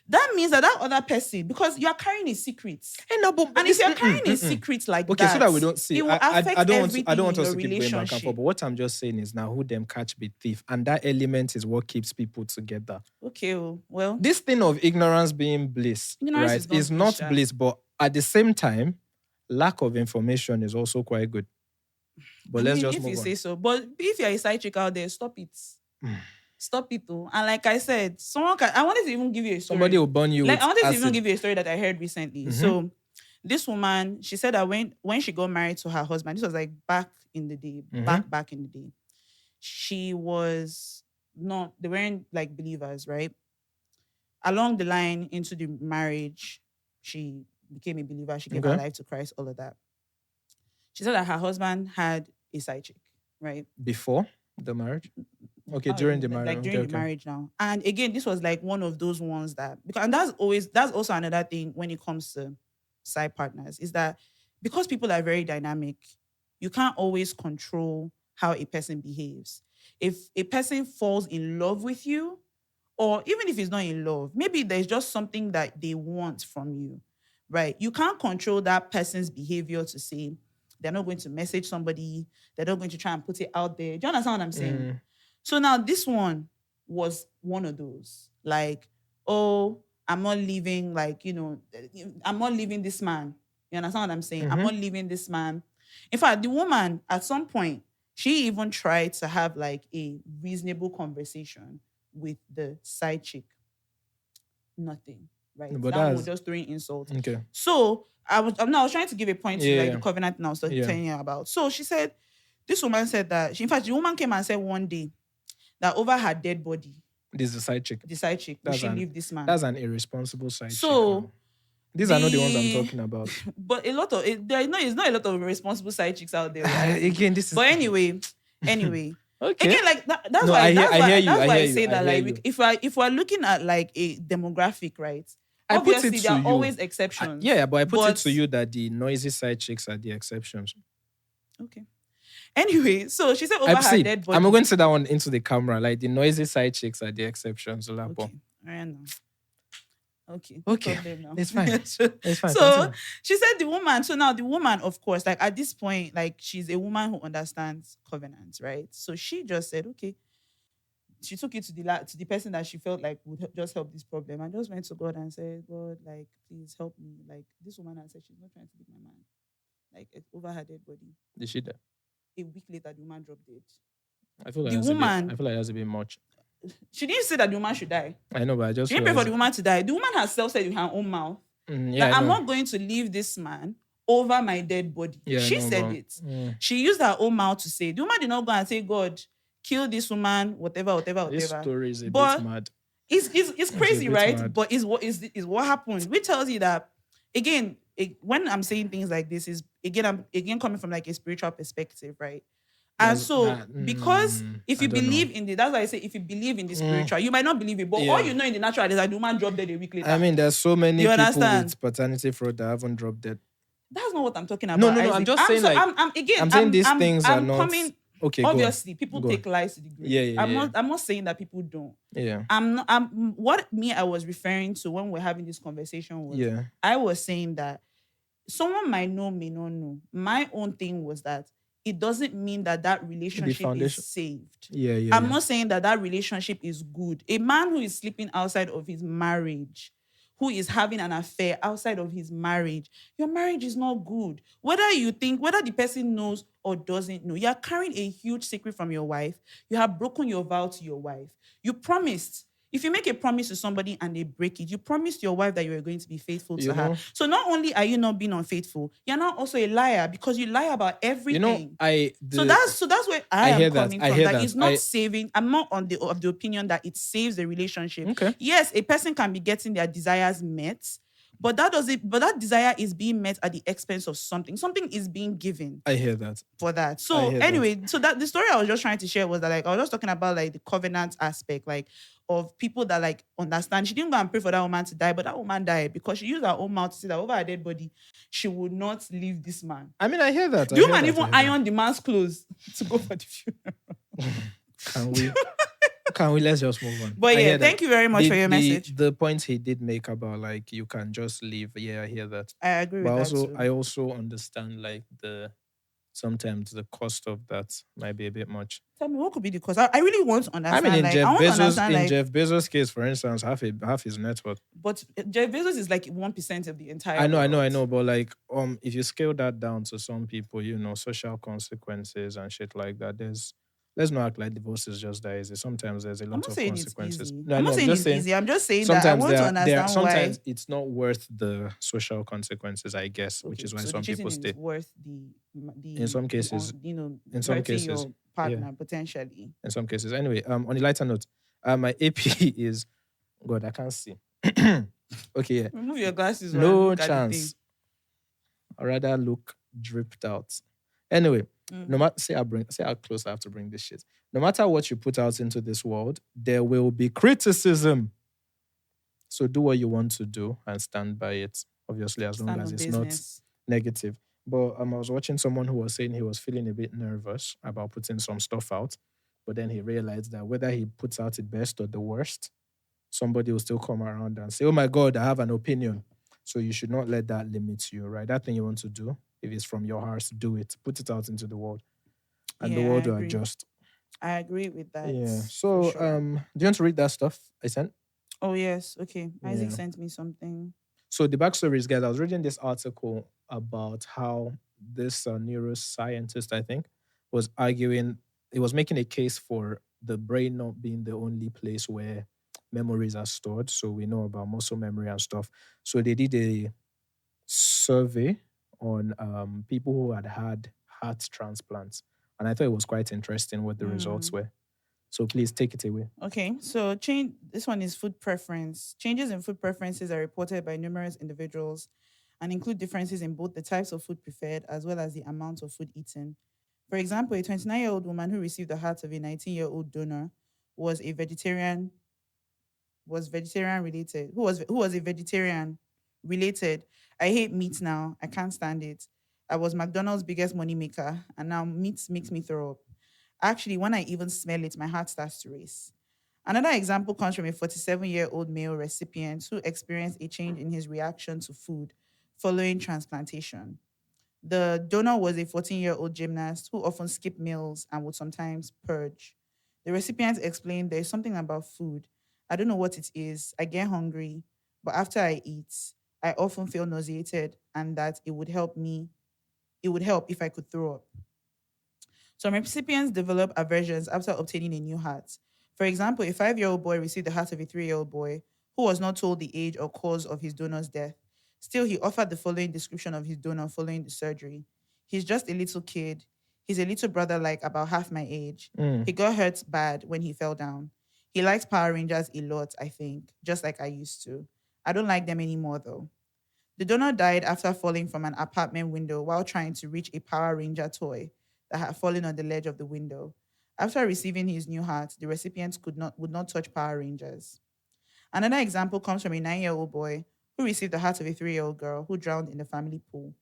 that means that other person, because you are carrying a secret. And if you're carrying a secret like okay, that, so that we don't see. it will affect I don't everything want in us your to keep going back and relationship. forth. But what I'm just saying is now who them catch be thief, and that element is what keeps people together. Okay, well, This thing of ignorance being bliss, Ignorance right, is not bliss, bliss, but at the same time, lack of information is also quite good. But let's just if move you on. say so. But if you're a side chick out there, stop it. Stop it, though. And like I said, I wanted to even give you a story. Somebody will burn you Like, with I wanted to even acid. give you a story that I heard recently. So this woman, she said that when she got married to her husband, this was like back in the day, back in the day, she was not, they weren't like believers, right? Along the line into the marriage, she became a believer. She gave her life to Christ, all of that. She said that her husband had a side chick, right? Before the marriage? Okay, during the marriage. Like during the marriage now. And again, this was like one of those ones that, and that's also another thing when it comes to side partners, is that because people are very dynamic, you can't always control how a person behaves. If a person falls in love with you, or even if he's not in love, maybe there's just something that they want from you. right? You can't control that person's behavior to say they're not going to message somebody, they're not going to try and put it out there. Do you understand what I'm saying? Mm. So now this one was one of those. Like, oh, I'm not leaving, like, I'm not leaving this man. You understand what I'm saying? I'm Mhm. not leaving this man. In fact, the woman at some point, she even tried to have like a reasonable conversation with the side chick. Nothing, right? But That one was that's just throwing insults. okay. So I was trying to give a point to like Yeah. the covenant and I was Yeah. telling you about. So she said, this woman said that in fact, the woman came and said one day that over her dead body, This is a side chick. the side chick, will That's she an- leave this man? That's an irresponsible side chick. So Man. These are not the ones I'm the- talking about. But a lot of it's not a lot of responsible side chicks out there. Right? Again, this is. But anyway, Okay. again, like that's No, why I hear- that's I why, hear you, that's I why hear I you, say I that hear like you. if we're looking at like a demographic, right? I put it Obviously, to there are you. always exceptions. Yeah, but I put it But- to you that the noisy side chicks are the exceptions. Okay. Anyway, so she said over I her see. dead body. I'm going to say that one into the camera. Like the noisy side chicks are the exceptions. Olapo. Okay. I know. Okay. Okay. Problem now. It's fine. So- It's fine. So continue. she said the woman. So now the woman, of course, like at this point, like she's a woman who understands covenants, right? So she just said, okay. She took it to the person that she felt like would just help this problem, and just went to God and said, God, like, please help me. Like this woman has said she's not trying to leave my man. Like over her dead body. Did she die? A week later, the woman dropped dead. I feel like The that's a bit- woman- I feel like that's a bit much. She didn't say that the woman should die. I know, but I just She didn't pray for realized- the woman to die. The woman herself said with her own mouth Yeah, that I I'm know. not going to leave this man over my dead body. Yeah, I She know, said but- it. Mm. She used her own mouth to say. The woman did not go and say, God, kill this woman, whatever. This story is a But- bit mad. It's crazy, bit right? mad. But is what happened. Which tells you that again, when I'm saying things like this, is I'm coming from like a spiritual perspective, right? And That's- so that- because if I you don't know. believe in that's why I say if you believe in the spiritual, you might not believe it, but Yeah. all you know in the natural is that the woman dropped dead a week later. I mean, there's so many You people understand? with paternity fraud that haven't dropped dead. That's not what I'm talking about. No, I'm Isaac. just saying, so like, I'm saying these things are not- coming. Okay, go on. Obviously, people Go on. take lies to the grave. Yeah, yeah, I'm yeah. not saying that people don't. Yeah. What I was referring to when we're having this conversation was Yeah. I was saying that someone might know, may not know. My own thing was that it doesn't mean that relationship foundation- is saved. Yeah. I'm not saying that relationship is good. A man who is sleeping outside of his marriage, who is having an affair outside of his marriage, your marriage is not good. Whether the person knows or doesn't know, you are carrying a huge secret from your wife. You have broken your vow to your wife. You promised. If you make a promise to somebody and they break it, you promised your wife that you were going to be faithful to You her. know- So not only are you not being unfaithful, you're now also a liar because you lie about everything. So that's where I am hear that. coming I from. hear That that. it's not saving. I'm not of the opinion that it saves the relationship. Okay. Yes, a person can be getting their desires met, but that desire is being met at the expense of something. Something is being given I hear that. for that. I So hear that. anyway, so that the story I was just trying to share was that like I was just talking about like the covenant aspect, like of people that like understand. She didn't go and pray for that woman to die, but that woman died because she used her own mouth to say that over her dead body, she would not leave this man. I mean, I hear that. The woman even ironed the man's clothes to go for the funeral. Can we? Can we? Let's just move on. But I yeah, hear that. thank you very much for your message. The point he did make about like you can just leave. Yeah, I hear that. I agree But with that also, too. I also understand like sometimes the cost of that might be a bit much. Tell me what could be the cause. I really want to I understand. mean, in like, Jeff I want to understand, like, Jeff Bezos' case, for instance, half his net worth. but Jeff Bezos is like 1% of the entire. I world. know, but like, if you scale that down to some people, social consequences and shit like that. Let's not act like divorce is just that easy. Sometimes there's a I'm lot not of saying it's consequences. easy. No, I'm no, not saying just it's saying easy. I'm just saying that I sometimes want to there are understand sometimes why. it's not worth the social consequences, I guess, which Okay, is why so some the cheating people stay. is worth the In some the cases- in some hurting cases, your partner potentially. In some cases, anyway. On the lighter note, my AP is God. I can't see. Okay, yeah. Remove your glasses. and No look at the chance. I'd rather look dripped out. Anyway, thing. no matter say how close I have to bring this shit. No matter what you put out into this world, there will be criticism. So do what you want to do and stand by it. Obviously, as long Stand as on it's business. not negative. But I was watching someone who was saying he was feeling a bit nervous about putting some stuff out. But then he realized that whether he puts out the best or the worst, somebody will still come around and say, "Oh my God, I have an opinion." So you should not let that limit you, right? That thing you want to do, if it's from your heart, do it. Put it out into the world, and the Yeah, I world will agree. adjust. I agree with that Yeah. for So, sure. do you want to read that stuff I sent? Oh yes, okay. Isaac Yeah. sent me something. So the backstory is, guys, I was reading this article about how this neuroscientist, I think, was arguing, it was making a case for the brain not being the only place where memories are stored. So we know about muscle memory and stuff. So they did a survey on people who had had heart transplants. And I thought it was quite interesting what the results Hmm. were. So please take it away. Okay, so change. This one is food preference. Changes in food preferences are reported by numerous individuals and include differences in both the types of food preferred as well as the amount of food eaten. For example, a 29-year-old woman who received the heart of a 19-year-old donor was a vegetarian. Was vegetarian related. Who was a vegetarian related. I hate meat now. I can't stand it. I was McDonald's biggest money maker, and now meat makes me throw up. Actually, when I even smell it, my heart starts to race. Another example comes from a 47-year-old male recipient who experienced a change in his reaction to food following transplantation. The donor was a 14-year-old gymnast who often skipped meals and would sometimes purge. The recipient explained, there is something about food. I don't know what it is. I get hungry, but after I eat, I often feel nauseated and that it would help if I could throw up. Some recipients develop aversions after obtaining a new heart. For example, a 5-year-old boy received the heart of a 3-year-old boy who was not told the age or cause of his donor's death. Still, he offered the following description of his donor following the surgery. He's just a little kid. He's a little brother, like about half my age. Mm. He got hurt bad when he fell down. He likes Power Rangers a lot, I think, just like I used to. I don't like them anymore, though. The donor died after falling from an apartment window while trying to reach a Power Ranger toy that had fallen on the ledge of the window. After receiving his new heart, the recipient would not touch Power Rangers. Another example comes from a 9-year-old boy who received the heart of a 3-year-old girl who drowned in the family pool.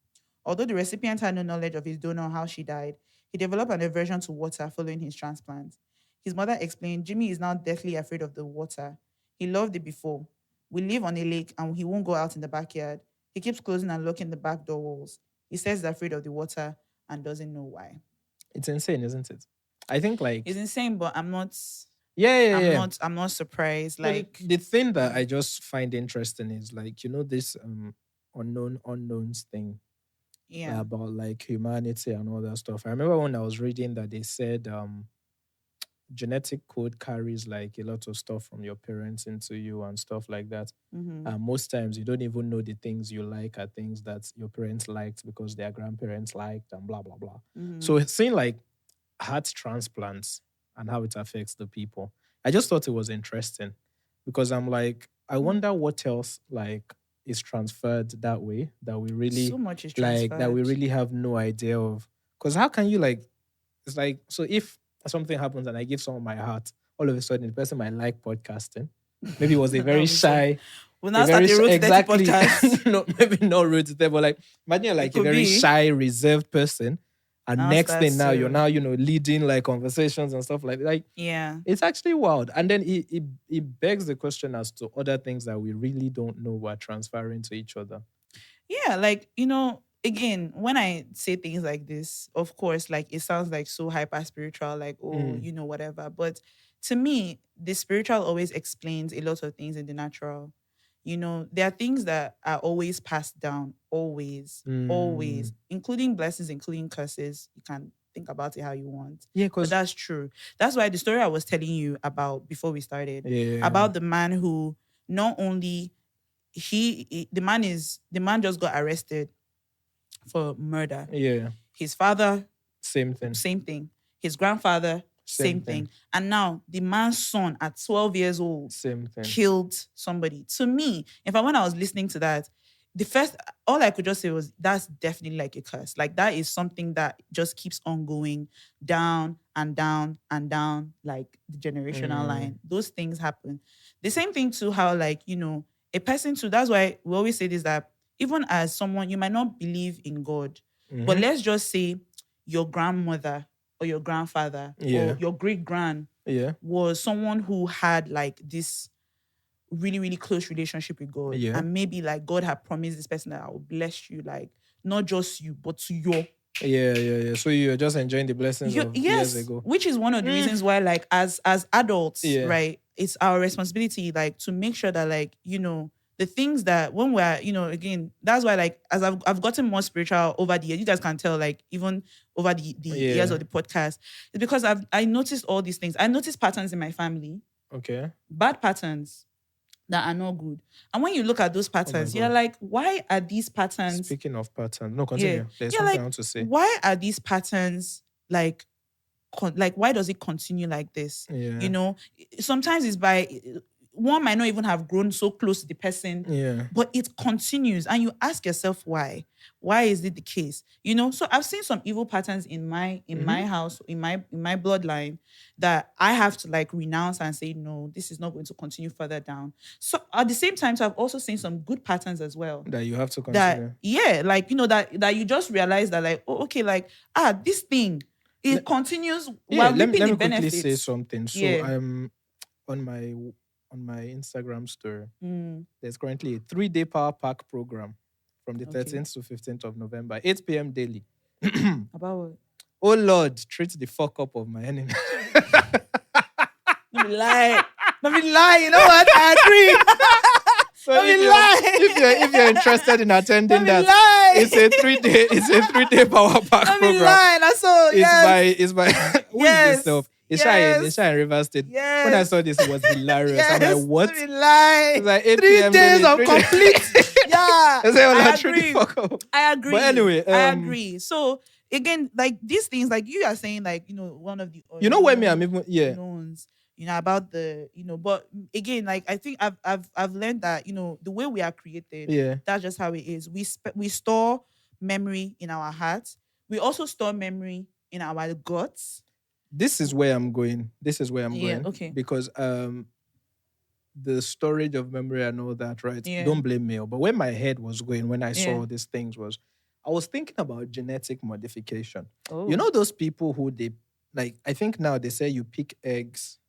Although the recipient had no knowledge of his donor or how she died, he developed an aversion to water following his transplant. His mother explained, Jimmy is now deathly afraid of the water. He loved it before. We live on a lake and he won't go out in the backyard. He keeps closing and locking the back door walls. He says he's afraid of the water and doesn't know why. It's insane, isn't it? I think, like, It's insane, but yeah, yeah, yeah. I'm not surprised. No, Like, the thing that yeah, I just find interesting is, like, this unknown unknowns thing yeah. about, like, humanity and all that stuff. I remember when I was reading that they said genetic code carries, like, a lot of stuff from your parents into you and stuff like that. Mm-hmm. And most times you don't even know the things you like are things that your parents liked because their grandparents liked, and blah blah blah. Mm-hmm. So it's seeing, like, heart transplants and how it affects the people. I just thought it was interesting because I'm like, I wonder what else, like, is transferred that way that we really, So much is like, that we transferred. really have no idea of. Because how can you, like, it's like, so if something happens and I give someone my heart, all of a sudden the person might like podcasting. Maybe it was a That very would be so. shy, We'll a now start very the Road to 30 exactly, podcast. no, maybe not rude to them, but, like, imagine you're It like a could very be. shy, reserved person, and Now next thing starts now you're to, now leading, like, conversations and stuff like that. Like, yeah. it's actually wild. And then it begs the question as to other things that we really don't know we're transferring to each other. Yeah, like, again, when I say things like this, of course, like it sounds like so hyper spiritual, like, oh, Mm. whatever. But to me, the spiritual always explains a lot of things in the natural. There are things that are always passed down, always, Mm. always, including blessings, including curses. You can think about it how you want. Yeah, But because that's true. That's why the story I was telling you about before we started, yeah, about the man who not only the man just got arrested for murder. yeah, His father, same thing, same thing. His grandfather, same same thing, thing. And now the man's son at 12 years old same thing. killed somebody. To me, when I was listening to that, the first all I could just say was that's definitely like a curse. Like that is something that just keeps on going down and down and down, like the generational Mm. line. Those things happen. The same thing too, how like, a person too, that's why we always say this, that even as someone, you might not believe in God, but Mm-hmm. let's just say your grandmother or your grandfather Yeah, or your great grand yeah, was someone who had like this really, really close relationship with God. Yeah. And maybe like God had promised this person that I will bless you, like not just you, but to your Yeah. So you're just enjoying the blessings of years ago. which is one of the reasons why, like, as adults, Yeah. right, it's our responsibility, like, to make sure that, like, the things that when we're, again, that's why, like, as I've gotten more spiritual over the years, you guys can tell, like, even over the years of the podcast, it's because I noticed all these things. I noticed patterns in my family, Okay. bad patterns that are not good. And when you look at those patterns, you're God. like, why are these patterns? Speaking of pattern, no, continue. There's Yeah, something like, I want to say. why are these patterns like why does it continue like this? Yeah. Sometimes it's by one might not even have grown so close to the person, Yeah. but it continues, and you ask yourself why is it the case? So I've seen some evil patterns in my house, in my bloodline, that I have to like renounce and say, no, this is not going to continue further down. So at the same time, so I've also seen some good patterns as well That you have to consider. like that you just realize that, like, oh, okay, like, this thing, it continues while let reaping me the quickly benefits. say something. So Yeah. I'm on my Instagram story. Mm. There's currently a 3-day power pack program from the Okay. 13th to 15th of November, 8 p.m. daily. About what? Oh Lord, treat the fuck up of my enemy. Let me lie. You know what? I agree. So if you're interested in attending that, it's a 3-day power pack program. I saw. It's by who is this stuff? It's Shine in Rivers State. Yes. When I saw this, it was hilarious. I'm like, what? Let me lie. It's like 8 3 p.m. days daily, of 3 days. complete. Yeah. I agree. I agree. But anyway, I agree. So again, like these things, like you are saying, like, one of the where me I'm even knowns, about the, but again, like, I think I've learned that, the way we are created, that's just how it is. We store memory in our hearts. We also store memory in our guts. This is where I'm going. Okay. Because the storage of memory and all that, right? Yeah. Don't blame me. But where my head was going when I saw these things was, I was thinking about genetic modification. Oh. You know those people who I think now they say you pick eggs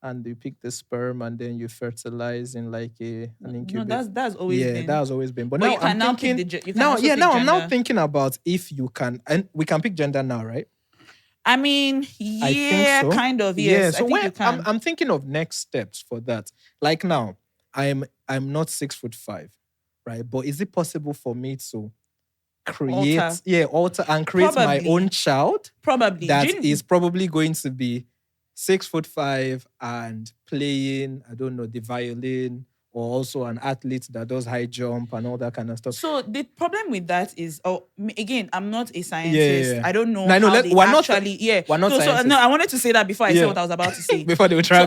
and you pick the sperm and then you fertilize in like an incubator. No, that's always been. That has always been. But But now you can I'm now thinking, pick the now I'm now thinking about if you can, and we can pick gender now, right? I mean, I think so. Kind of, yes. So I think you can. I'm thinking of next steps for that. Like now, I'm not 6'5", right? But is it possible for me to create, alter and create my own child? Probably. That is probably going to be 6'5" and playing, I don't know, the violin, or also an athlete that does high jump and all that kind of stuff. So the problem with that is, again, I'm not a scientist. I don't know. No, how we're they not actually. We're not scientists. No, I wanted to say that before I said what I was about to say. Before they would try.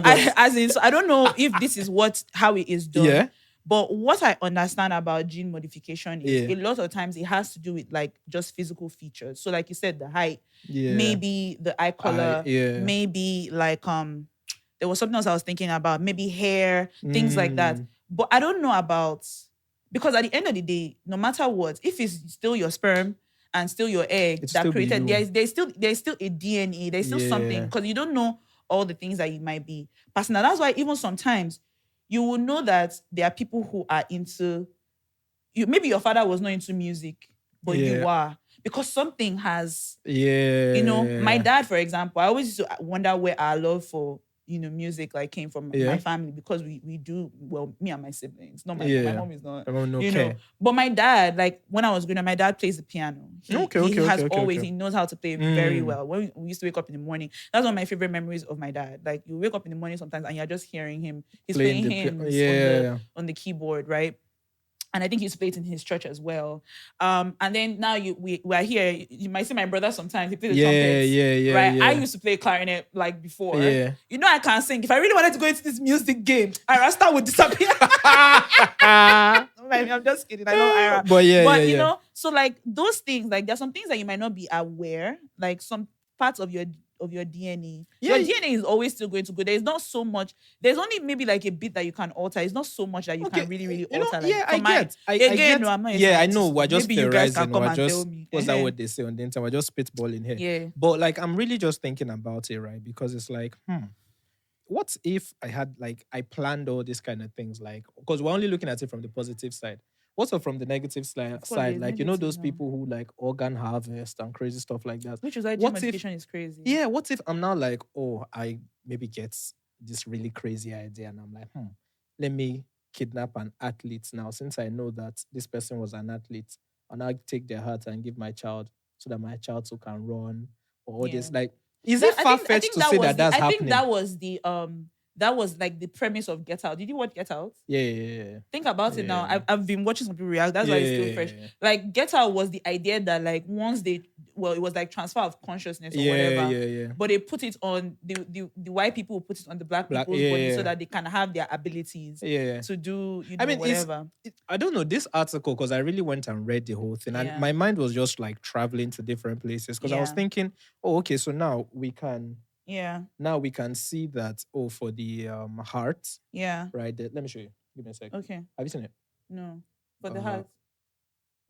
So I don't know if this is how it is done. Yeah. But what I understand about gene modification is a lot of times it has to do with like just physical features. So like you said, the height, maybe the eye color, maybe like there was something else I was thinking about, maybe hair, things like that. But I don't know about, because at the end of the day, no matter what, if it's still your sperm and still your egg that created, there's still a DNA, there's still something, because you don't know all the things that you might be passing. That's why even sometimes you will know that there are people who are into you. Maybe your father was not into music, but you are, because something has. My dad, for example, I always used to wonder where our love for music like came from my family, because we do well, me and my siblings. Not my mom is not. But my dad, like when I was growing up, my dad plays the piano. He knows how to play very well. When we used to wake up in the morning, that's one of my favorite memories of my dad. Like you wake up in the morning sometimes and you're just hearing him. He's playing hymns on the keyboard, right? And I think he used to play it in his church as well. And then now we are here. You might see my brother sometimes. He plays the trumpets. Right? I used to play clarinet like before. Yeah. I can't sing. If I really wanted to go into this music game, Ira would disappear. I'm just kidding. I love Ira. But so like those things, like there's some things that you might not be aware, like some parts of your DNA. Your DNA is always still going to go. There's not so much. There's only maybe like a bit that you can alter. It's not so much that you can really, really alter. I get. No, I'm not. I know. We're just maybe you guys can theorizing. come We're and just. tell me. What's that what they say on the internet? We're just spitballing here. Yeah. But like, I'm really just thinking about it, right? Because it's like, what if I had like I planned all these kind of things, like because we're only looking at it from the positive side. What's up from the negative Of course, side? there's Like, you know, negative those now. people who like organ harvest and crazy stuff like that. Which is why gene What if, modification is crazy. yeah, what if I'm now like, oh, I maybe get this really crazy idea and I'm like, let me kidnap an athlete now, since I know that this person was an athlete, and I'll take their heart and give my child so that my child too can run or all Yeah. this. Like, is That it far fetched to say that that's I think happening? that was like the premise of Get Out. Did you watch Get Out? Yeah. Think about it now. Yeah. I've been watching some people react. That's why it's still fresh. Yeah. Like Get Out was the idea that like once they it was like transfer of consciousness or whatever. Yeah. But they put it on the white people put it on the black people's body so that they can have their abilities Yeah. to do I mean, whatever. I don't know this article because I really went and read the whole thing, and Yeah. my mind was just like traveling to different places because I was Yeah. thinking, oh, okay, so now we can see that, oh, for the heart, Yeah. right there. Let me show you. Give me a sec. Okay. Have you seen it? No. For the heart.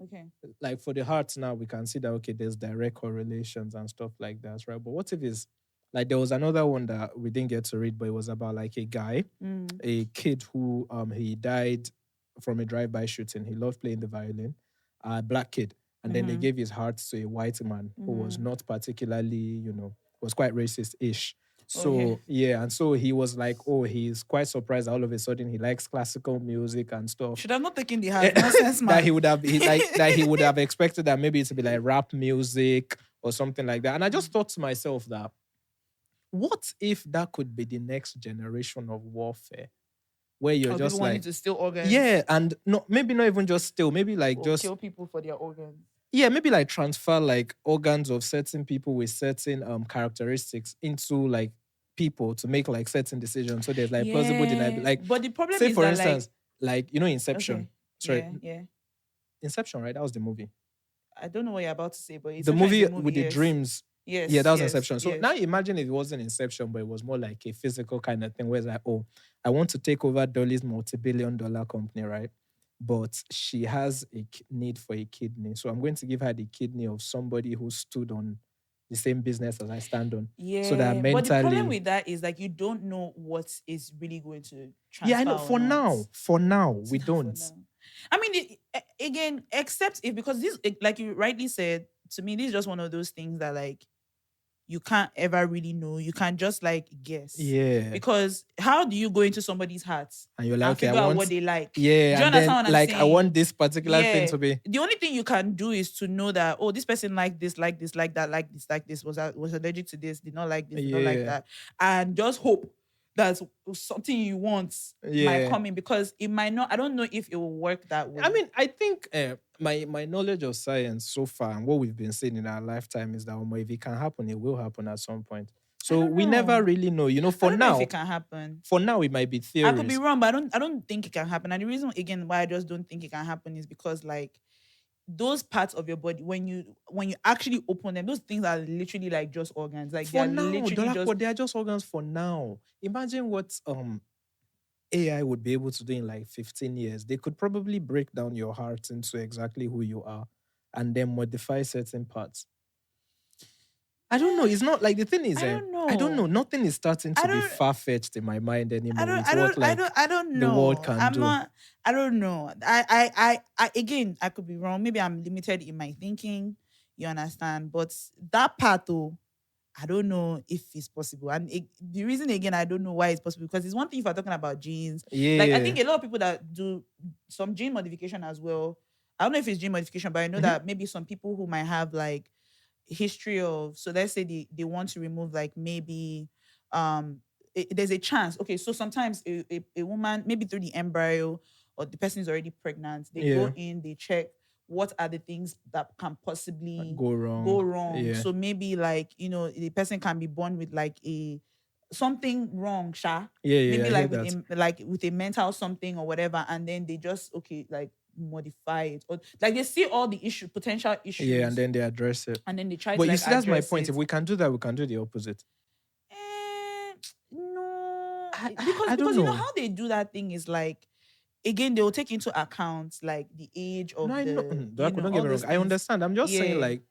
Okay. Like for the heart now, we can see that, okay, there's direct correlations and stuff like that, right? But what if it's like there was another one that we didn't get to read, but it was about like a guy, a kid who he died from a drive-by shooting. He loved playing the violin, a black kid. And then they gave his heart to a white man who was not particularly, was quite racist-ish. So, yeah, and so he was like, oh, he's quite surprised all of a sudden he likes classical music and stuff. Should have not taken the heart. Nonsense, man. That he would have expected that maybe it to be like rap music or something like that. And I just thought to myself that, what if that could be the next generation of warfare? Where you're just like to steal organs. Yeah, and maybe not even just steal, maybe like or just kill people for their organs. Yeah, maybe like transfer like organs of certain people with certain characteristics into like people to make like certain decisions. So there's like plausible deniability. Like, but the problem say is for that instance, like Inception. Okay. Sorry, Yeah. Inception, right? That was the movie. I don't know what you're about to say, but The movie with the dreams. Yes. Yeah, that was Inception. So yes. now imagine if it wasn't Inception, but it was more like a physical kind of thing where it's like, oh, I want to take over Dolly's multi-billion-dollar company, right? But she has a need for a kidney. So I'm going to give her the kidney of somebody who stood on the same business as I stand on. Yeah. So that mentally... But the problem with that is like you don't know what is really going to transfer. Yeah, I know. For now, we don't. I mean, again, except if, because this, like you rightly said, to me, this is just one of those things that like you can't ever really know. You can't just like guess. Yeah. Because how do you go into somebody's heart and you're like, okay, figure out what they like? Yeah. Do you understand what I'm like saying? I want this particular thing to be. The only thing you can do is to know that, oh, this person like this, like this, like that, like this, was allergic to this, did not like this, did not like that. And just hope that something you want might come in, because it might not. I don't know if it will work that way. I mean, I think my knowledge of science so far and what we've been seeing in our lifetime is that if it can happen, it will happen at some point. So we never really know. For now, know if it can happen. For now, it might be theories. I could be wrong, but I don't think it can happen. And the reason again why I just don't think it can happen is because like those parts of your body, when you actually open them, those things are literally like just organs. Like for now, they are just organs for now. Imagine what AI would be able to do in like 15 years. They could probably break down your heart into exactly who you are and then modify certain parts. I don't know. It's not like the thing is. I don't know. Nothing is starting to be far-fetched in my mind anymore. I don't know. The world can do. I don't know. I again, I could be wrong. Maybe I'm limited in my thinking. You understand? But that part, though, I don't know if it's possible. And the reason, again, I don't know why it's possible, because it's one thing if we're talking about genes. Yeah. Like, I think a lot of people that do some gene modification as well. I don't know if it's gene modification, but I know that maybe some people who might have like history of, so let's say they want to remove like maybe there's a chance. Okay, so sometimes a woman, maybe through the embryo or the person is already pregnant, they go in, they check what are the things that can possibly go wrong. Yeah. So maybe like, the person can be born with like something wrong, maybe like with a mental something or whatever, and then they just like modify it, or like they see all the potential issues, and then they address it, and then they try but to you see, that's my point. It. If we can do that, we can do the opposite. No, I don't know how they do that thing is like, again, they will take into account like the age of don't get me wrong. I understand. I'm just saying, like,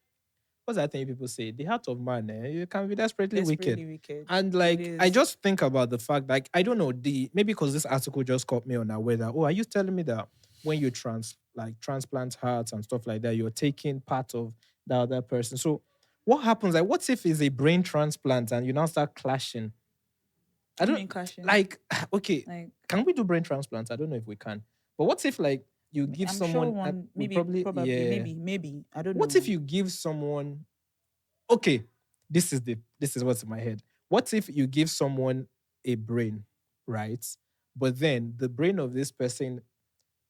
what's that thing people say? The heart of man, you can be desperately wicked. Desperately wicked. And It like, I is. just think about the fact, like, I don't know, maybe because this article just caught me on aware that, oh, are you telling me that when you transplant hearts and stuff like that, you're taking part of the other person? So what happens? Like, what if it's a brain transplant and you now start clashing? I What do you don't mean clashing? like, okay, Like, can we do brain transplants? I don't know if we can. But what if like you give I'm sure someone one, we maybe, probably probably, yeah. maybe. I don't What know. if you give someone okay, this is what's in my head. What if you give someone a brain, right? But then the brain of this person,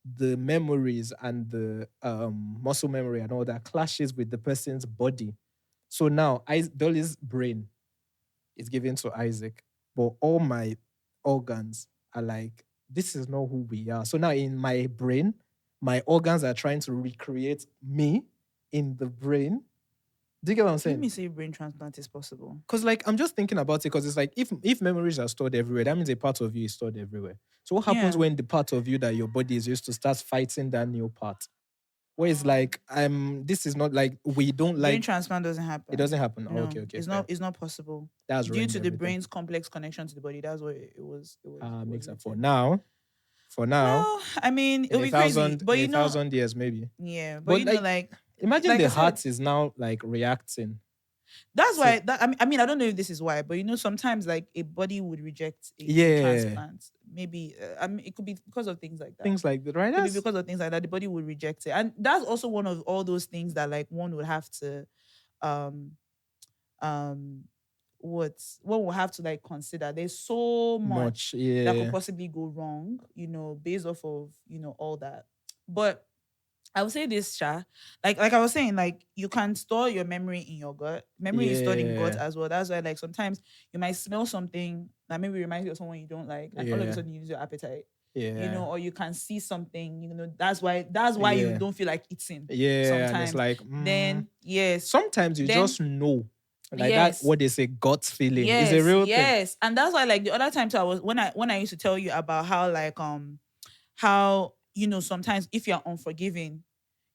the memories and the muscle memory and all that clashes with the person's body. So now Dolly's brain is given to Isaac, but all my organs are like, this is not who we are. So now in my brain, my organs are trying to recreate me in the brain. Do you get what I'm Let saying? me say brain transplant is possible. Because like I'm just thinking about it because it's like if memories are stored everywhere, that means a part of you is stored everywhere. So what happens Yeah. when the part of you that your body is used to starts fighting that new part? Where it's like this is not like we don't Brain like transplant doesn't happen. it doesn't happen. Oh, No, okay, it's fair. not. It's not possible That's due ruined to the everything. brain's complex connection to the body. That's what it was. It was. Makes up for written. now. For now, Well, I mean, it'll in a be crazy, thousand, but in a thousand years maybe. yeah, but But you know, like, imagine like the I said, heart is now like reacting. that's So why. I mean, I don't know if this is why, but you know, sometimes like a body would reject a yeah, transplant. Maybe I mean, it could be because of things like that. things like that, right? It could be That's, because of things like that. The body would reject it, and that's also one of all those things that like one would have to, um, um, what we'll have to like consider. There's so much that yeah. could possibly go wrong, you know, based off of all that. But I would say this, Sha. Like I was saying, like you can store your memory in your gut. Memory is stored in gut Yeah. as well. That's why like sometimes you might smell something that maybe reminds you of someone you don't like, and all of a Yeah. sudden you lose your appetite. Yeah. Or you can see something, that's why you Yeah. don't feel like eating. Yeah, and Sometimes. it's like Then yes. sometimes you Then just know, like yes. that. What they say, gut feeling is a Yes, real thing. yes. And that's why like the other times I was when I used to tell you about how like how sometimes if you're unforgiving,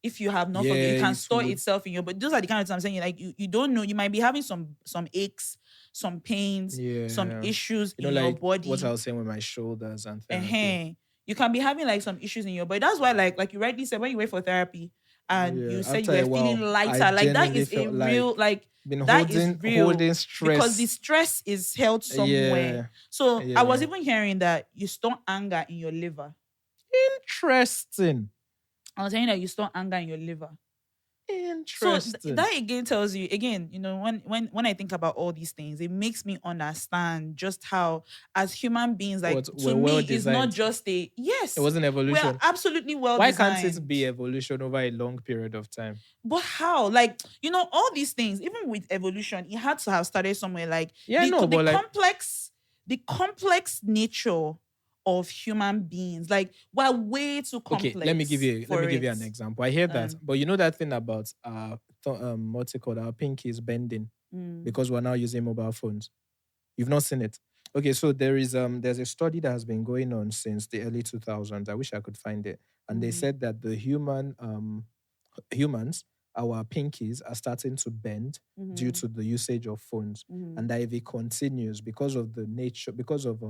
if you have not forgiven, it can it store would- itself in you. But those are the kind of times I'm saying like you don't know. You might be having some aches, some pains, some Yeah. issues You know, in your like body. what I was saying with my shoulders and therapy. uh You can be having like some issues in your body. That's why like you rightly said, when you wait for therapy and Yeah, you said you after a were while, feeling I lighter, like that genuinely is a felt real like been that is real holding stress. because the stress is held somewhere. Yeah. So I was Yeah. even hearing that you store anger in your liver. Interesting. I was saying that you store anger in your liver. So Interesting. that again tells you again, when I think about all these things, it makes me understand just how as human beings, like What, to we're me, well it's not designed. just a yes. It wasn't We're evolution. absolutely well Why designed. can't it be evolution over a long period of time? But how? Like, all these things, even with evolution, it had to have started somewhere. Like, Yeah, the, no, the but like complex nature of human beings, like we're way too complex. okay, let me give you an example. I hear that, but you know that thing about what's it called? Our pinkies bending because we're now using mobile phones. You've not seen it. Okay, so there's a study that has been going on since the early 2000s. I wish I could find it. And they said that the humans, our pinkies are starting to bend due to the usage of phones. And that if it continues because of the nature, because of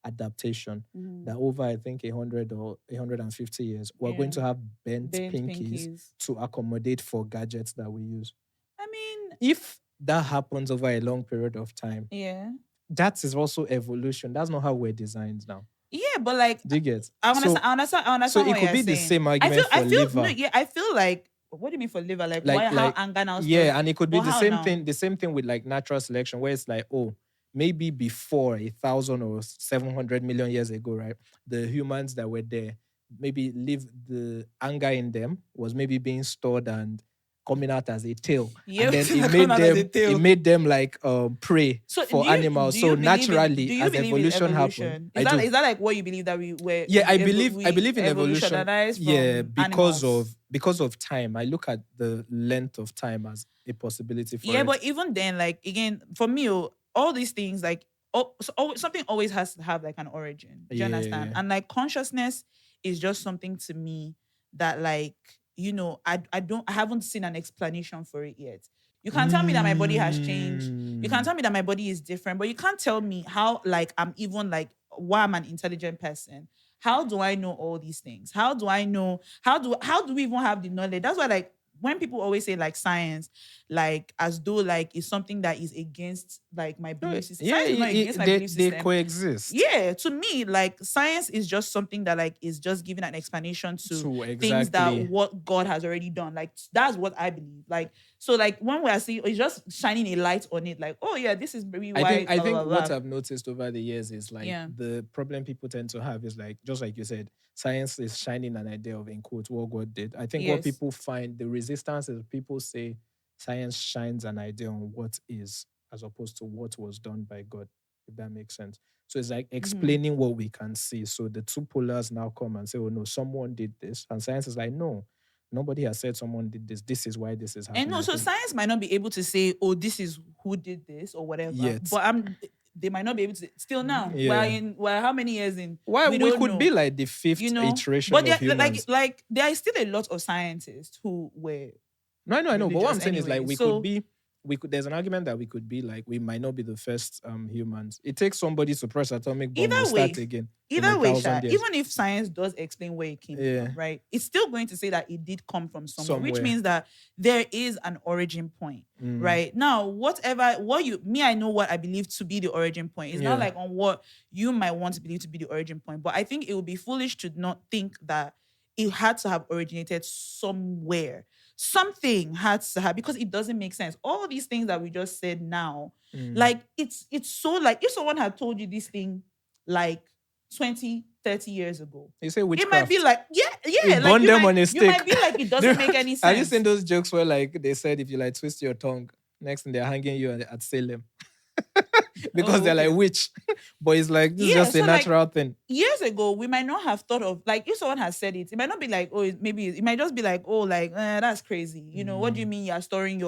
adaptation, that over I think 100 or 150 years, we're going to have bent pinkies to accommodate for gadgets that we use. I mean, if that happens over a long period of time, yeah, that is also evolution. That's not how we're designed now. Yeah, but like, do you get? I understand. So it could be the same argument for liver. No, yeah, I feel like. What do you mean for liver? Like why? How anger now? Yeah, and it could be But the how same now? thing. The same thing with like natural selection, where it's like, oh, maybe before 1,000 or 700 million years ago, right? The humans that were there, maybe the anger in them was maybe being stored and coming out as a tail. Yeah, and then it made them like prey for animals. So naturally, as evolution happened, is that like what you believe that we were? Yeah, I believe in evolution. Yeah, because animals. of time. I look at the length of time as a possibility for Yeah, it. but even then, like again, for me, all these things like something always has to have like an origin. Do you understand? And like consciousness is just something to me that like I haven't seen an explanation for it yet. You can't tell me that my body has changed. You can't tell me that my body is different, but you can't tell me how, like, I'm even like, why I'm an intelligent person. How do I know all these things? How do I know? How do we even have the knowledge? That's why, like, when people always say like science, like as though like it's something that is against like my No, belief system. yeah, Science is not against my they belief they system. coexist. Yeah, to me, like science is just something that like is just giving an explanation to To things that exactly. what God has already done. Like that's what I believe. Like so, like when we are seeing, it's just shining a light on it. Like, oh yeah, this is maybe I why. think Blah, blah, blah, what blah. I've noticed over the years is like Yeah. the problem people tend to have is like, just like you said, science is shining an idea of, in quotes, what God did. I think what Yes. people find the resistance is people say science shines an idea on what is as opposed to what was done by God, if that makes sense. So it's like explaining what we can see. So the two polars now come and say, oh no, someone did this. And science is like, no, nobody has said someone did this. This is why this is happening. And no, I so think science might not be able to say, oh, this is who did this or whatever. Yet. But they might not be able to still now. Yeah. We're how many years in? why we don't could know. be like the fifth You know, iteration but of humans. like there are still a lot of scientists who were No, I know. But what I'm religious saying is like anyway. we So- could be. There's an argument that we could be like we might not be the first humans. It takes somebody to press atomic bomb Either and start way- again. either in way, 1,000 years. even if science does explain where it came Yeah. from, right? It's still going to say that it did come from somewhere, which Somewhere. means that there is an origin point. Mm. Right now, I know what I believe to be the origin point. It's not Yeah. like on what you might want to believe to be the origin point. But I think it would be foolish to not think that it had to have originated somewhere. Something had to have, because it doesn't make sense. All these things that we just said now, Mm. like it's so like if someone had told you this thing like 20, 30 years ago, You say it witchcraft. might be like, yeah, You like burn you them might, on a you stake. might be like, it doesn't make any sense. Have you seen those jokes where like they said if you like twist your tongue, next thing they're hanging you at Salem because Oh, they're like okay. witch, but it's like this is Yeah, just a so, like, natural thing. Years ago, we might not have thought of, like, if someone has said it, it might not be like, oh, it might just be like, oh, like, that's crazy. You know, what do you mean you're storing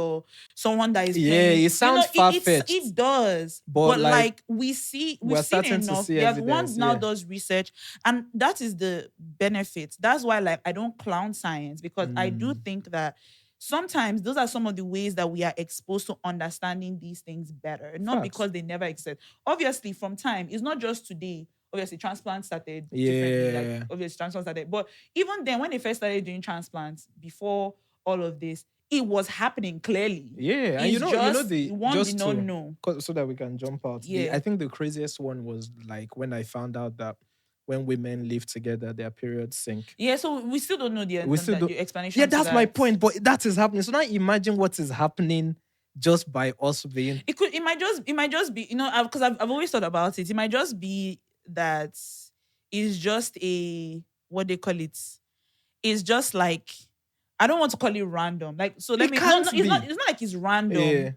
someone that is Yeah, playing? it sounds far-fetched. It does. But, But like, we've seen we're starting to enough. see Yeah, one evidence, now yeah. does research, and that is the benefit. That's why, like, I don't clown science, because I do think that sometimes those are some of the ways that we are exposed to understanding these things better, not Facts. because they never exist. Obviously, from time, it's not just today. Obviously, transplant started differently. Yeah. Like, obviously, transplant started. But even then, when they first started doing transplants, before all of this, it was happening clearly. Yeah, and It's you know just the one just did not to- know. so that we can jump out. Yeah. I think the craziest one was like when I found out that when women live together, their periods sink. Yeah, so we still don't know the explanation. Yeah, to that's my that. point. But that is happening. So now imagine what is happening just by us being. It might just be, because I've always thought about it. It might just be that it's just what they call it. It's just like, I don't want to call it random. Like, so let It me. can't It's be. not like it's random. Yeah.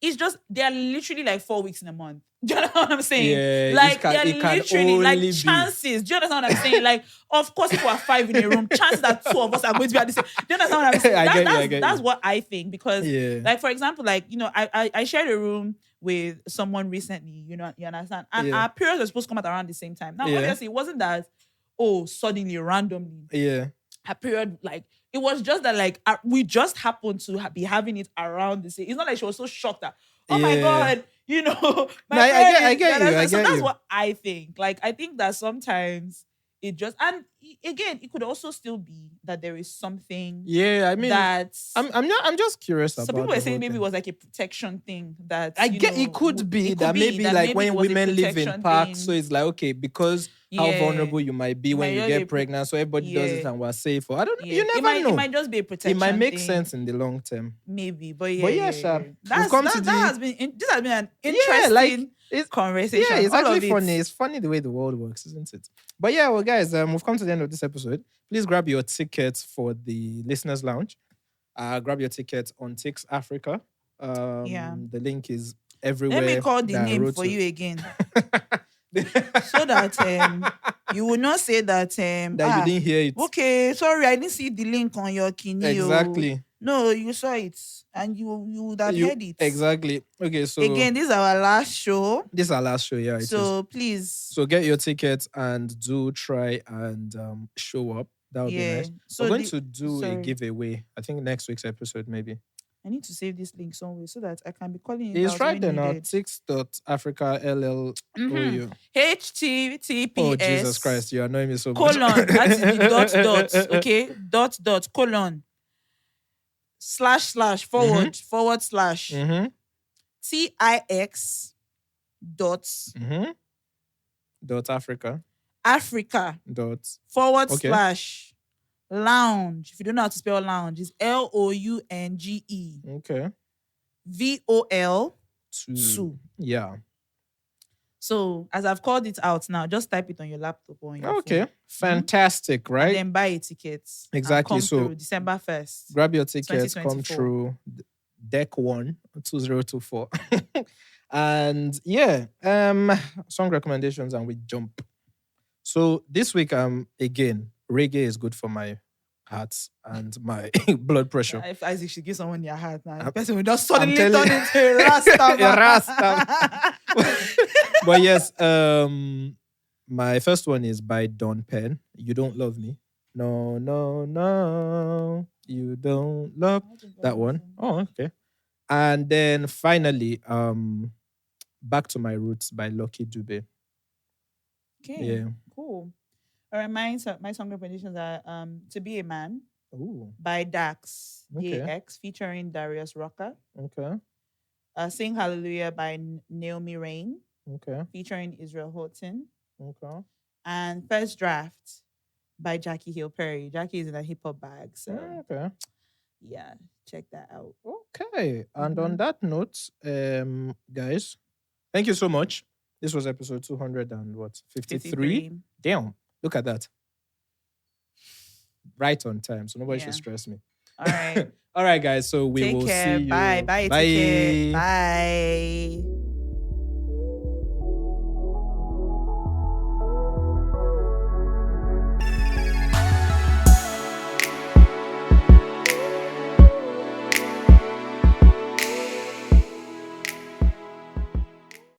It's just they're literally like 4 weeks in a month. Do you know what I'm saying? Yeah, Like it can literally like only be. chances. Do you understand what I'm saying? Like, of course, if we're 5 in a room, chances that 2 of us are going to be at the same. Do you understand what I'm saying? I get That's you. what I think, because, Yeah. like, for example, like, I shared a room with someone recently. You understand? And Yeah. our periods were supposed to come out around the same time. Now, Yeah. obviously, it wasn't that suddenly randomly Yeah. her period, like, it was just that, like, we just happened to be having it around the same. It's not like she was so shocked that, oh my Yeah. God, my No, period I is- get you, I So get that's you. what I think. Like, I think that sometimes it just, and again, it could also still be that there is something Yeah, I mean, that's. I'm just curious about. Some people were the saying whole maybe it thing. was like a protection thing that I get it could be that maybe like when women live in parks, so it's like okay, because how Yeah. vulnerable you might be when might you just get be pregnant, so everybody does it Yeah. and we're safe. Or I don't know. Yeah. You never know. It might just be a protection. It might make thing. sense in the long term. Maybe, but yeah, But yeah, Sha, we've That's, come that, to that the- has been this has been an Yeah, interesting like it's conversation. yeah, it's all of actually it. funny. It's funny the way the world works, isn't it? But yeah, well, guys, we've come to the end of this episode. Please grab your tickets for the listeners' lounge. Grab your tickets on Tix Africa. Yeah. The link is everywhere. Let me call the that I name wrote for to. you again, so that you will not say that that you didn't hear it. okay, sorry, I didn't see the link on your kini. Exactly. No, you saw it and you would have heard it. Exactly. Okay, so Again, this is our last show, this is our last show. Yeah, it is. so please. So get your tickets and do try and show up. That would be Yeah. nice. So We're going the- to do a sorry. giveaway. I think next week's episode, maybe. I need to save this link somewhere so that I can be calling it It's out right when there now. needed. Tix.Africa LLOU. Mhm. Oh, HTTPS Jesus Christ. You annoy me so much. colon, that is the dot, okay? Colon, / forward slash Mm-hmm. TIX Mm-hmm. Dot Africa. Africa Dot. / Okay. lounge. If you don't know how to spell lounge, it's LOUNGE Okay. VOL Two. 2. Yeah. So as I've called it out now, just type it on your laptop or on your Okay. phone. Fantastic, And right? then buy a ticket. and Exactly. come So through December 1st. grab your tickets, come 2024. through deck 1 2024. And yeah, song recommendations and we jump. So this week, again, reggae is good for my heart and my blood pressure. If Isaac should give someone their heart now, the person will just I'm suddenly telling turn you. into a Rasta. A Rasta. But yes, my first one is by Don Penn. You Don't Love Me. No, no, no. You don't love that one. Oh, okay. And then finally, Back to My Roots by Lucky Dube. Okay, Yeah. cool. All right, my song recommendations are To Be a Man Ooh. by Dax, Okay. DAX, featuring Darius Rucker. Okay. Sing Hallelujah by Naomi Rain, Okay. featuring Israel Houghton. Okay. And First Draft by Jackie Hill Perry. Jackie is in a hip hop bag, so Okay. yeah, check that out. Okay. And on that note, guys, thank you so much. This was episode 200 and what? 53? Damn. Look at that. Right on time. So nobody should Yeah. stress me. All right. All right, guys. So we Take will care. see you. Bye. Bye. Take care. Bye.